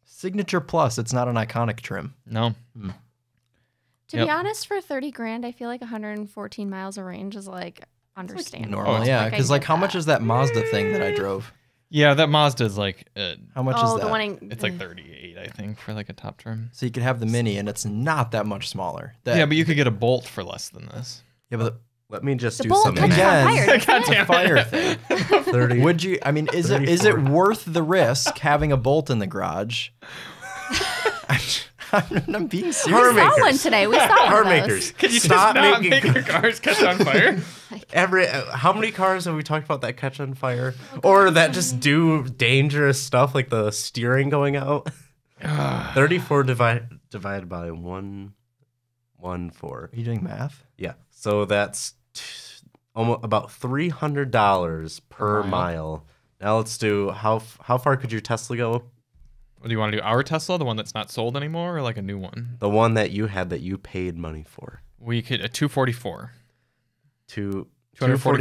Signature Plus? It's not an iconic trim. No. To Yep. be honest, for 30 grand, I feel like 114 miles of range is like understandable. Normal, yeah. I Because get how much that. is that Mazda thing that I drove? Yeah, that Mazda's like How much Oh, is the that? one in, it's like 38, I think, for like a top trim. So you could have the Mini, and it's not that much smaller. That, Yeah, but you could get a Bolt for less than this. yeah, but Let me just the do Bolt something. catches on fire. Again. doesn't it? the fire thing. 30. Would you? I mean, is it 34. worth the risk having a Bolt in the garage? I'm being serious. Car We saw one makers. today. We saw Car one of those. makers. Can you Stop just not making make your cars catch on fire? how many cars have we talked about that catch on fire or that just do dangerous stuff like the steering going out? 34 divided by 114. Are you doing math? Yeah, so that's almost about $300 per mile. mile. Now let's do how far could your Tesla go? What do you want to do? Our Tesla, the one that's not sold anymore, or like a new one? The one that you had that you paid money for. We could 244. 244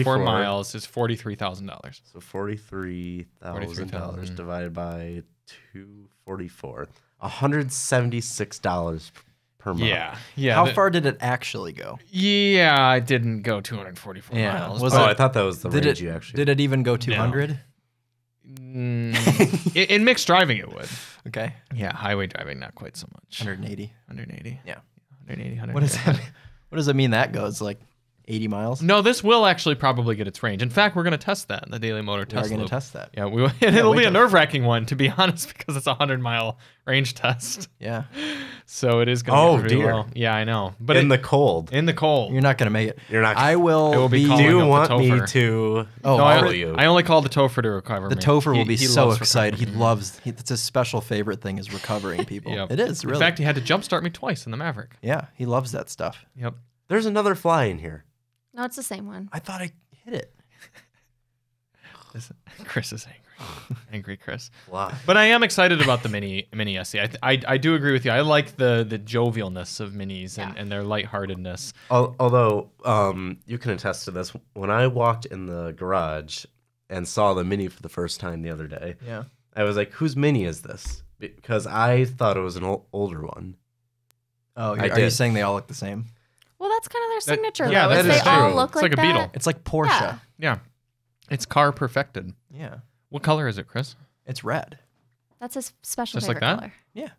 244 miles is $43,000. So $43,000 divided by 244. $176 per mile. Yeah. How far did it actually go? Yeah, I didn't go 244 Yeah. miles. Was Oh, it- I thought that was the Did range it? you actually. Did it even go 200? In mixed driving, it would. Okay. Yeah, highway driving, not quite so much. 180. 180. Yeah. 180, 100. What does that? What does that mean? That goes like 80 miles. No, this will actually probably get its range. In fact, we're going to test that in the Daily Motor We test are going to loop. test that. Yeah, we will. And it'll wait be a till- nerve-wracking one, to be honest, because it's a 100-mile range test. Yeah. So it is going to Oh, be pretty dear. low. Yeah, I know. But in the cold. in the cold. You're not going to make it. You're not. I will. I will be be. calling Do you up the want me Topher. to Oh, No, follow I, you? I only called the Topher to recover The me. Topher will He- be he so loves excited. He recovering me. loves. It's his special favorite thing is recovering people. Yep. It is really. In fact, he had to jumpstart me twice in the Maverick. yeah, he loves that stuff. Yep. There's another fly in here. No, it's the same one. I thought I hit it. Chris is angry. Angry Chris. Why? But I am excited about the Mini SE. I do agree with you. I like the jovialness of Minis and their lightheartedness. Although you can attest to this, when I walked in the garage and saw the Mini for the first time the other day, Yeah. I was like, "Whose Mini is this?" Because I thought it was an older one. Oh, I are you did. saying they all look the same? Well, that's kind of their signature, yeah, though. that Is is they all true. look It's like a that. Beetle. It's like Porsche. Yeah. Yeah. It's car perfected. Yeah. What color is it, Chris? It's red. That's his special Just like favorite that? color. Yeah.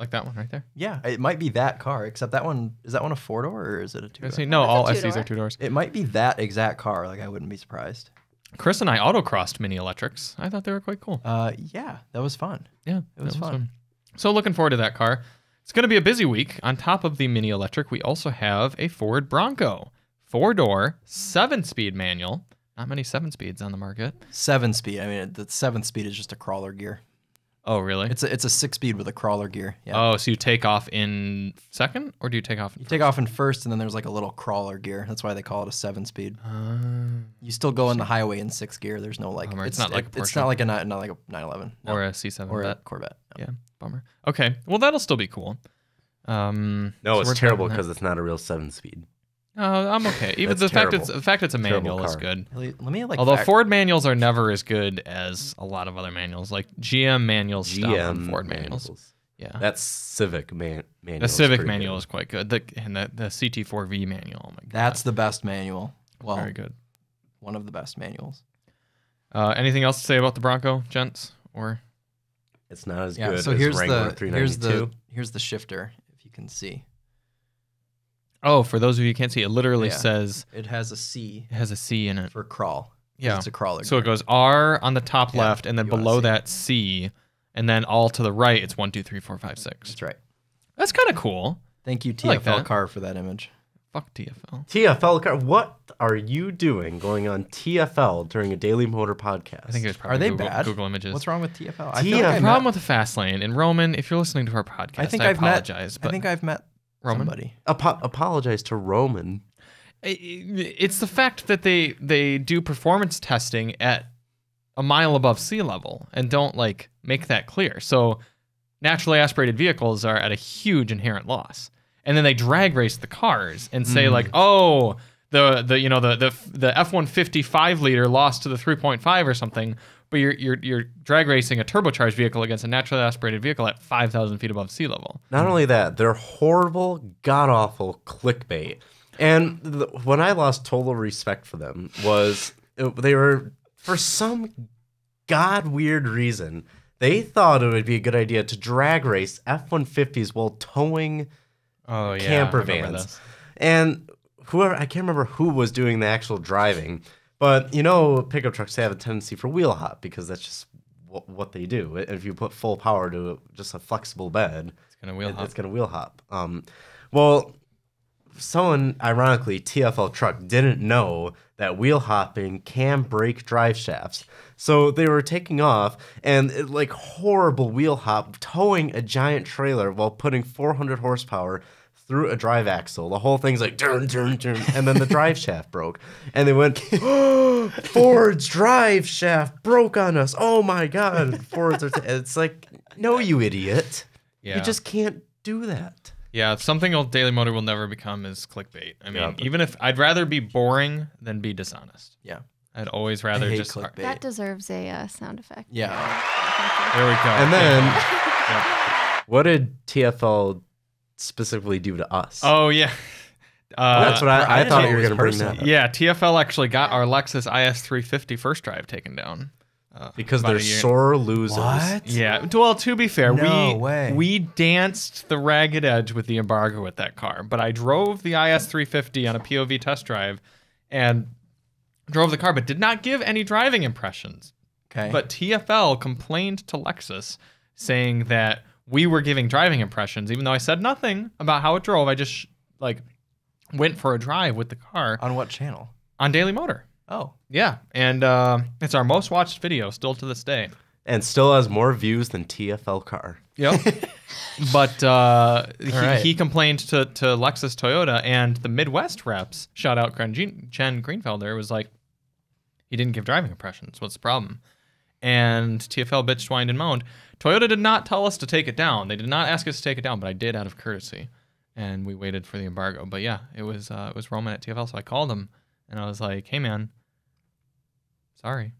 Like that one right there? Yeah. It might be that car, except that one, is that one a 4-door or is it a 2-door? No, That's a all two-door. SEs are 2 doors. It might be that exact car. Like, I wouldn't be surprised. Chris and I autocrossed Mini Electrics. I thought they were quite cool. Yeah, that was fun. Yeah, It was that fun. So looking forward to that car. It's going to be a busy week. On top of the Mini Electric, we also have a Ford Bronco. 4-door, 7-speed manual. Not many 7-speeds on the market. 7-speed. I mean, the 7th speed is just a crawler gear. Oh, really? It's a 6-speed with a crawler gear. Yeah. Oh, so you take off in second, or do you take off? You take off in first, and then there's like a little crawler gear. That's why they call it a 7-speed. You still go in the highway in 6th gear. There's no like. Bummer. It's not like a It's Porsche. not like a 911 Or a C7 or a vet. Corvette. No. Yeah, bummer. Okay, well that'll still be cool. No, so it's we're terrible talking because it's not a real 7-speed. I'm okay. Even That's the fact terrible. it's a Terrible manual is car. good. Let me like. Although Ford manuals are never as good as a lot of other manuals, like GM manuals, stop on GM Ford manuals. Yeah, That's Civic manual. the Civic manual is quite good. The CT4V manual. Oh my god, That's the best manual. Well, very good. one of the best manuals. Anything else to say about the Bronco, gents? Or It's not as Yeah. good So as here's Wrangler the 392. here's the shifter. If you can see, oh, for those of you who can't see, it literally Yeah. says it has a C it has a C in it. for crawl. 'Cause Yeah, it's a crawler. so it gear. goes R on the top Yeah, left, and then you wanna below see. that C, and then all to the right, it's 1, 2, 3, 4, 5, 6. That's right. That's kind of cool. Thank you, I like TFL that. car, for that image. Fuck TFL. TFL car. What are you doing going on TFL during a Daily Motor podcast? I think it was probably Are they Google, bad? Google Images. What's wrong with TFL? TFL. The I problem met, with the fast lane, and Roman, if you're listening to our podcast, I think I I've met. apologize. But I think I've met Roman? somebody. apologize to Roman. It's the fact that they do performance testing at a mile above sea level and don't like make that clear. So naturally aspirated vehicles are at a huge inherent loss. And then they drag race the cars and say like, oh, the F-150 5-liter lost to the 3.5 or something, but you're drag racing a turbocharged vehicle against a naturally aspirated vehicle at 5,000 feet above sea level. Not only that, they're horrible, god-awful clickbait. And when I lost total respect for them was they were, for some god-weird reason, they thought it would be a good idea to drag race F-150s while towing Oh yeah, camper I remember vans. this. And whoever, I can't remember who was doing the actual driving, but you know, pickup trucks have a tendency for wheel hop because that's just what they do. If you put full power to just a flexible bed, It's gonna wheel hop. it's going to wheel hop. Well, someone, ironically, TFL truck didn't know that wheel hopping can break drive shafts. So they were taking off and like horrible wheel hop, towing a giant trailer while putting 400 horsepower through a drive axle. The whole thing's like turn, turn, turn, and then the drive shaft broke. And they went, oh, Ford's drive shaft broke on us. Oh my God, Ford's are it's like, no, you idiot. Yeah. You just can't do that. Yeah, something Daily Motor will never become is clickbait. I mean, Yeah. even if I'd rather be boring than be dishonest. Yeah. I'd always rather hate just. clickbait. That deserves a sound effect. Yeah. There we go. And then, Yeah. what did TFL specifically do to us? Oh yeah. That's what I didn't thought know you were it was going to bring personal. that up. Yeah, TFL actually got our Lexus IS350 first drive taken down. Because about they're a year- sore losers. What? Yeah. Well, to be fair, No way. we danced the ragged edge with the embargo with that car. But I drove the IS350 on a POV test drive and drove the car, but did not give any driving impressions. Okay. But TFL complained to Lexus saying that we were giving driving impressions, even though I said nothing about how it drove. I just went for a drive with the car on what channel? on Daily Motor. Oh. Yeah, and it's our most watched video still to this day. and still has more views than TFL car. Yep. But right. he complained to Lexus Toyota, and the Midwest reps, shout out Chen Greenfelder, was like, he didn't give driving impressions. What's the problem? And TFL bitched, whined, and moaned. Toyota did not tell us to take it down. They did not ask us to take it down, but I did out of courtesy. And we waited for the embargo. But yeah, it was Roman at TFL, so I called him, and I was like, hey, man, sorry.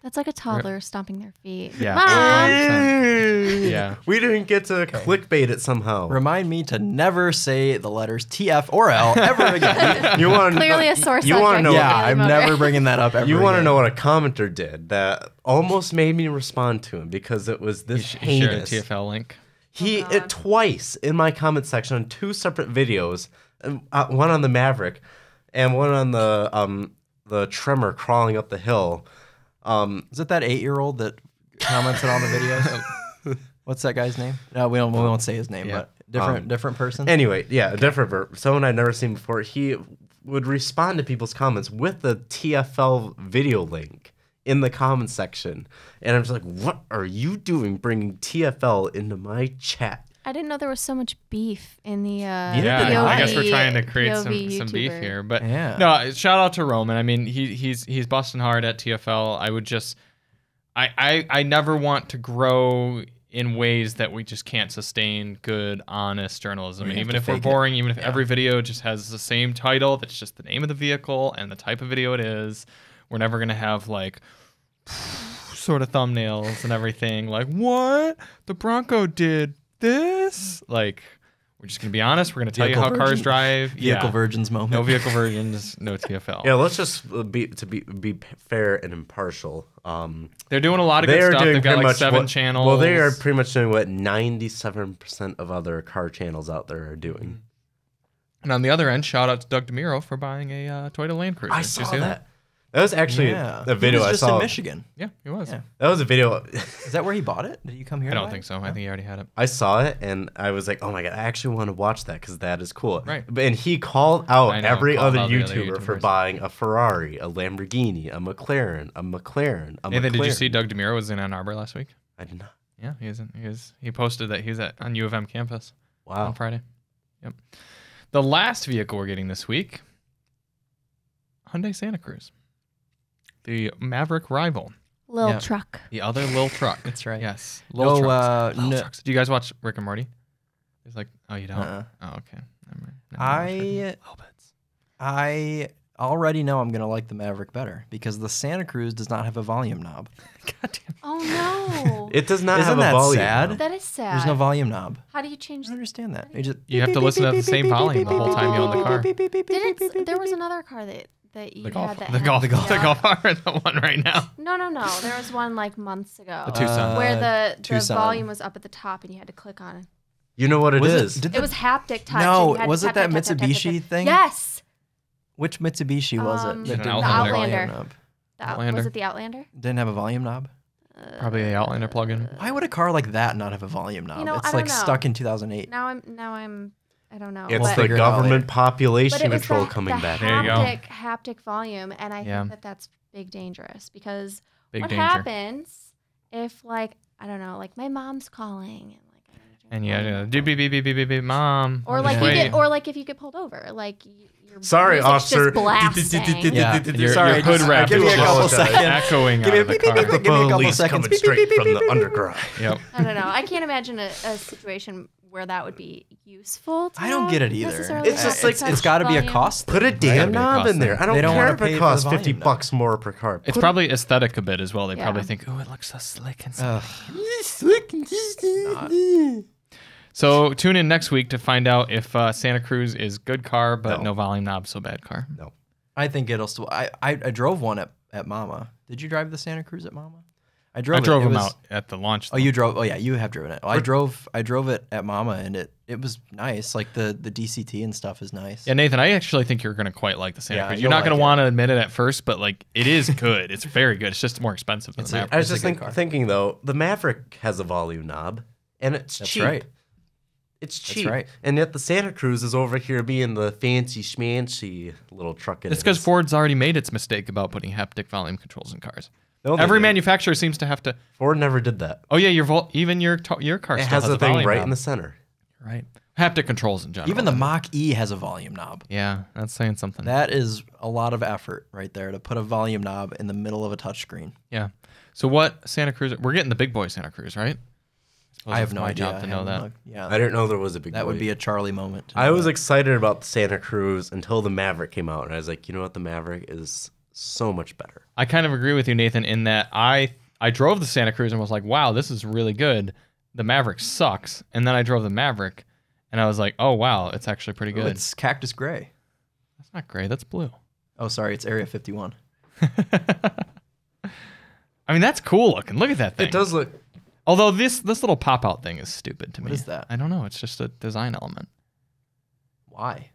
That's like a toddler stomping their feet. Yeah. Mom! Yeah. We didn't get to clickbait it somehow. Remind me to never say the letters TF or L ever again. You want Clearly a sore You want to subject. know? Yeah, Daily I'm Motor. never bringing that up ever You want to again. know what a commenter did that almost made me respond to him because it was this Share a heinous. TFL link. He God. twice in my comment section on 2 separate videos, one on the Maverick, and one on the Tremor crawling up the hill. Is it that 8-year-old that commented on the videos? What's that guy's name? No, we won't say his name, Yeah. but different person. Anyway, yeah, a different someone I'd never seen before. He would respond to people's comments with the TFL video link in the comment section, and I'm just like, "What are you doing, bringing TFL into my chat?" I didn't know there was so much beef in the Yeah, POV, I guess we're trying to create some POV beef YouTuber. here, but Yeah. no. Shout out to Roman. I mean, he's busting hard at TFL. I would just, I never want to grow in ways that we just can't sustain good, honest journalism. You have Even to if we're fake it. boring, even if every video just has the same title, that's just the name of the vehicle and the type of video it is, we're never gonna have like sort of thumbnails and everything. Like, what? The Bronco did this? Like, we're just gonna be honest. We're gonna tell you Vehicle how cars virgin. drive. Vehicle virgins moment. No vehicle versions, no TFL. Yeah, let's just be fair and impartial. They're doing a lot of They good are stuff. doing They've got pretty like much 7 what- channels. Well, they are pretty much doing what 97% of other car channels out there are doing. And on the other end, shout out to Doug DeMiro for buying a Toyota Land Cruiser. I Did you saw see that. That was actually Yeah. a video He was I just saw. in Michigan. Yeah, he was. Yeah. That was a video. Is that where he bought it? Did you come here? I to don't buy think it? so. I think he already had it. I saw it and I was like, "Oh my god, I actually want to watch that because that is cool." Right. And he called out I know, every called other out the other YouTuber for YouTubers. buying a Ferrari, a Lamborghini, a McLaren, a McLaren. Nathan, did you see Doug DeMiro was in Ann Arbor last week? I did not. Yeah, he posted that he was on U of M campus on Wow. Friday. Yep. The last vehicle we're getting this week, Hyundai Santa Cruz, the Maverick rival, Lil Yeah. truck. the other little truck. That's right. Yes, No, little trucks. Little no- trucks. Do you guys watch Rick and Morty? It's like, oh, you don't. Uh-uh. Oh, okay. Never mind. Little bits. I already know I'm gonna like the Maverick better because the Santa Cruz does not have a volume knob. God damn. Oh no. It does not Isn't have a that volume. sad? knob. That is sad. There's no volume knob. How do you change I don't understand that. You just You have to listen at the same volume the whole time you're in the car. Didn't there was another car that you The Golf, had that the had- Golf, yeah. the Golf R, the one right now. No. There was one like months ago. The Tucson. where the Tucson. volume was up at the top and you had to click on it. You know what it Was is? Did It was haptic touch. No, and you had to was it tap, that tap, tap, tap, tap, Mitsubishi tap, tap. thing? Yes. Which Mitsubishi was Um, it? The That didn't Outlander. have a volume Outlander. knob. Outlander. Was it the Outlander? Didn't have a volume knob. Probably a Outlander plug-in. Why would a car like that not have a volume knob? You know, I it's don't like know. stuck in 2008. Now I'm I don't know. It's We'll the figure it out government later. but population it was control the, coming the back. There you go. haptic volume, and I Yeah. think that's big dangerous because Big what danger. happens if like I don't know, like my mom's calling and like I need your And yeah, phone. beep, beep, beep, beep, beep, beep, mom. or like Wait. you get or like if you get pulled over, like your Sorry, music's officer. just blasting. Yeah. Your Sorry, hood just- wrap give is me a couple just seconds. echoing Give out me of the a beep, beep, car. beep, give me a couple Police seconds. coming Beep, straight beep, beep, from beep, the beep, beep. underground. Yep. I don't know. I can't imagine a situation where that would be useful. To I don't have get it either. necessarily. It's just like- it's got to be a Volume. cost. Put a thing, damn right? knob in there. I They don't don't care wanna if pay it for the costs volume 50 knob. bucks more per car. It's probably aesthetic a bit as well. They Yeah. probably think, oh, it looks so slick and stuff. Not. So tune in next week to find out if Santa Cruz is good car, but No. no volume knob, so bad car. No. I think it'll still. I drove one at Mama. Did you drive the Santa Cruz at Mama? I drove. I drove it. It them was- out at the launch. Oh, you drove. Oh yeah, you have driven it. I drove it at Mama, and it was nice. Like the DCT and stuff is nice. Yeah, Nathan, I actually think you're going to quite like the Santa Yeah, Cruz. you'll You're not going like to it. want to admit it at first, but like it is good. It's very good. It's just more expensive than It's the a- Maverick. I was It's just a good car. thinking, though, the Maverick has a volume knob, and it's That's cheap. right. It's cheap. right. And yet the Santa Cruz is over here being the fancy schmancy little truck. It's because Ford's already made its mistake about putting haptic volume controls in cars. No, they Every didn't. manufacturer seems to have to. Ford never did that. Oh yeah, even your car It still has a the thing volume right knob. in the center. Right. Haptic controls in general. Even the Mach-E has a volume knob. Yeah, that's saying something. That is a lot of effort right there to put a volume knob in the middle of a touchscreen. Yeah. So what Santa Cruz? We're getting the big boy Santa Cruz, right? I have no my idea. job to know that. Yeah, I didn't know there was a big that would boy. be a Charlie moment. to I know was that. excited about the Santa Cruz until the Maverick came out, and I was like, you know what, the Maverick is so much better. I kind of agree with you, Nathan, in that I drove the Santa Cruz and was like, wow, this is really good. The Maverick sucks. And then I drove the Maverick and I was like, oh, wow, it's actually pretty good. It's cactus gray. That's not gray. That's blue. Oh, sorry, it's Area 51. I mean, that's cool looking. Look at that thing. It does look. Although this little pop-out thing is stupid to me. What is that? I don't know. It's just a design element. Why?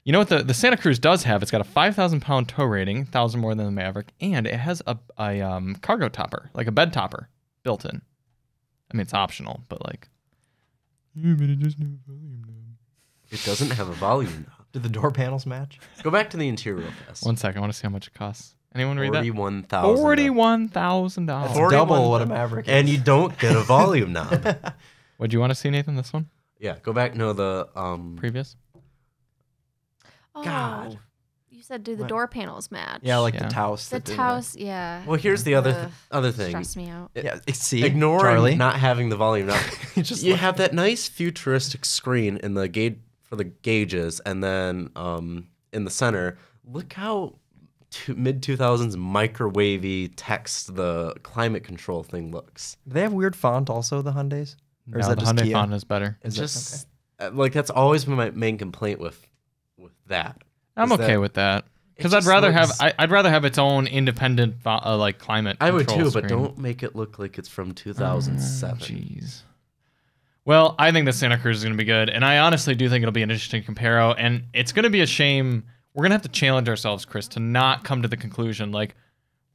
You know what the Santa Cruz does have? It's got a 5,000-pound tow rating, 1,000 more than the Maverick, and it has a cargo topper, like a bed topper, built in. I mean, it's optional, but like. Yeah, but it doesn't have a volume knob. It doesn't have a volume knob. Did the door panels match? Go back to the interior real fast. 1 second, I want to see how much it costs. Anyone read that? $41,000. $41,000. That's $41,000. double what a Maverick is. And you don't get a volume knob. What do you want to see, Nathan? This one? Yeah, go back. No, the Previous? Oh, God. You said do the What? door panels match? Yeah, like Yeah. the Taos. The that did Taos, yeah. Well, here's the other Ugh, other thing. Stress me out. that. Yeah, see, Ignoring Charlie. not having the volume knob, Just you like- have that nice futuristic screen in the gauge for the gauges, and then in the center, look how mid 2000s microwavy text the climate control thing looks. Do they have weird font also, the Hyundais? Or is No, that the just Hyundai Kia? font is better. It's Is it? just like that's always been my main complaint with that. I'm is okay that with that. Because it I'd just rather looks- I'd rather have its own independent like climate. I would control too, but screen. don't make it look like it's from 2007. Jeez. Well, I think the Santa Cruz is going to be good, and I honestly do think it'll be an interesting comparo. And it's going to be a shame. We're going to have to challenge ourselves, Chris, to not come to the conclusion like,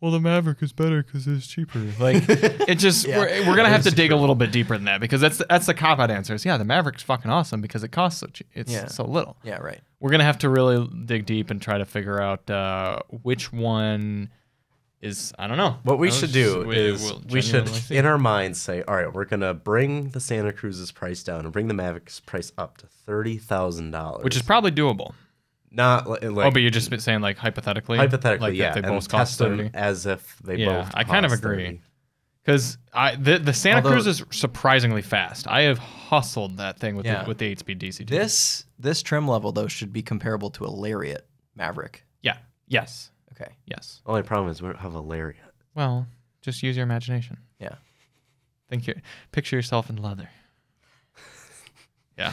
well, the Maverick is better because it's cheaper. Like, it just Yeah, we're going to have to is dig a true. little bit deeper than that because that's the cop out answer. Is yeah, the Maverick's fucking awesome because it costs so cheap. It's Yeah. so little. Yeah, right. We're gonna have to really dig deep and try to figure out which one is. I don't know. What we Those should do we is will we should, genuinely see. in our minds, say, all right, we're gonna bring the Santa Cruz's price down and bring the Maverick's price up to $30,000, which is probably doable. not like Oh, but you're just saying like hypothetically. hypothetically, like yeah, If they and both cost test them 30. as if they Yeah, both. I kind of cost agree. 30. Because the Santa Although- Cruz is surprisingly fast. I have hustled that thing with Yeah. the 8-speed DCT. This trim level though should be comparable to a Lariat Maverick. Yeah. Yes. Okay. Yes. Only problem is we don't have a Lariat. Well, just use your imagination. Yeah. Picture yourself in leather. Yeah.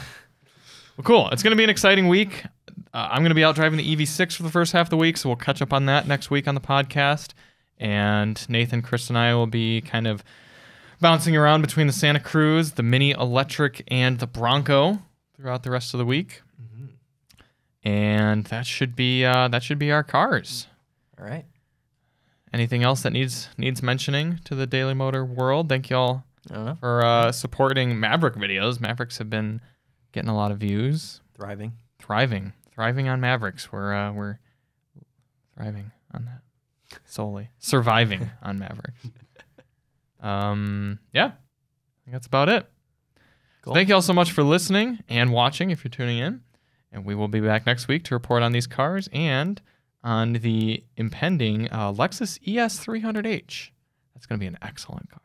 Well, cool. It's going to be an exciting week. I'm going to be out driving the EV6 for the first half of the week, so we'll catch up on that next week on the podcast. And Nathan, Chris, and I will be kind of bouncing around between the Santa Cruz, the Mini Electric, and the Bronco throughout the rest of the week. And that should be our cars. All right. Anything else that needs mentioning to the Daily Motor world? Thank you all I don't know. for supporting Maverick videos. Mavericks have been getting a lot of views. Thriving. Thriving on Mavericks. We're thriving on that solely. Surviving on Mavericks. Yeah, I think that's about it. Cool. Thank you all so much for listening and watching if you're tuning in. And we will be back next week to report on these cars and on the impending Lexus ES300H. That's going to be an excellent car.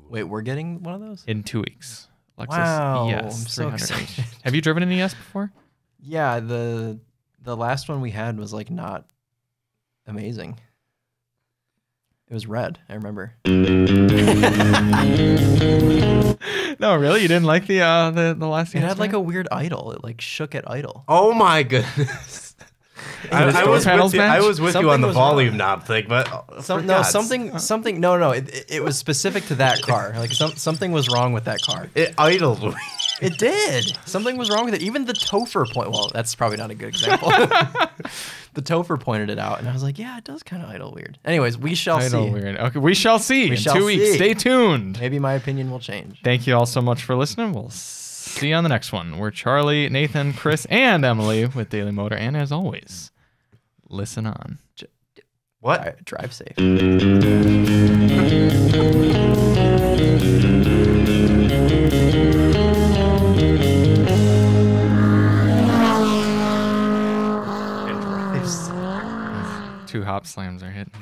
Wait, we're getting one of those? In 2 weeks. Lexus Wow, ES I'm so 300H. excited. Have you driven an ES before? Yeah, the last one we had was like not amazing. It was red, I remember. No, really? You didn't like the last It ES? had like a weird idle. It like shook at idle. Oh my goodness! I was panels with you. I match? was with you Something on the was volume wrong. knob thing, but Something. No. It was specific to that car. Like something was wrong with that car. it idled. It did. Something was wrong with it. Even the Topher point. Well, that's probably not a good example. The Topher pointed it out, and I was like, "Yeah, it does kind of idle weird." Anyways, we shall I know, see. weird. Okay, we shall see in shall 2 weeks. see. Stay tuned. Maybe my opinion will change. Thank you all so much for listening. We'll see you on the next one. We're Charlie, Nathan, Chris, and Emily with Daily Motor. And as always, listen on. What? Drive safe. Two hop slams are hitting.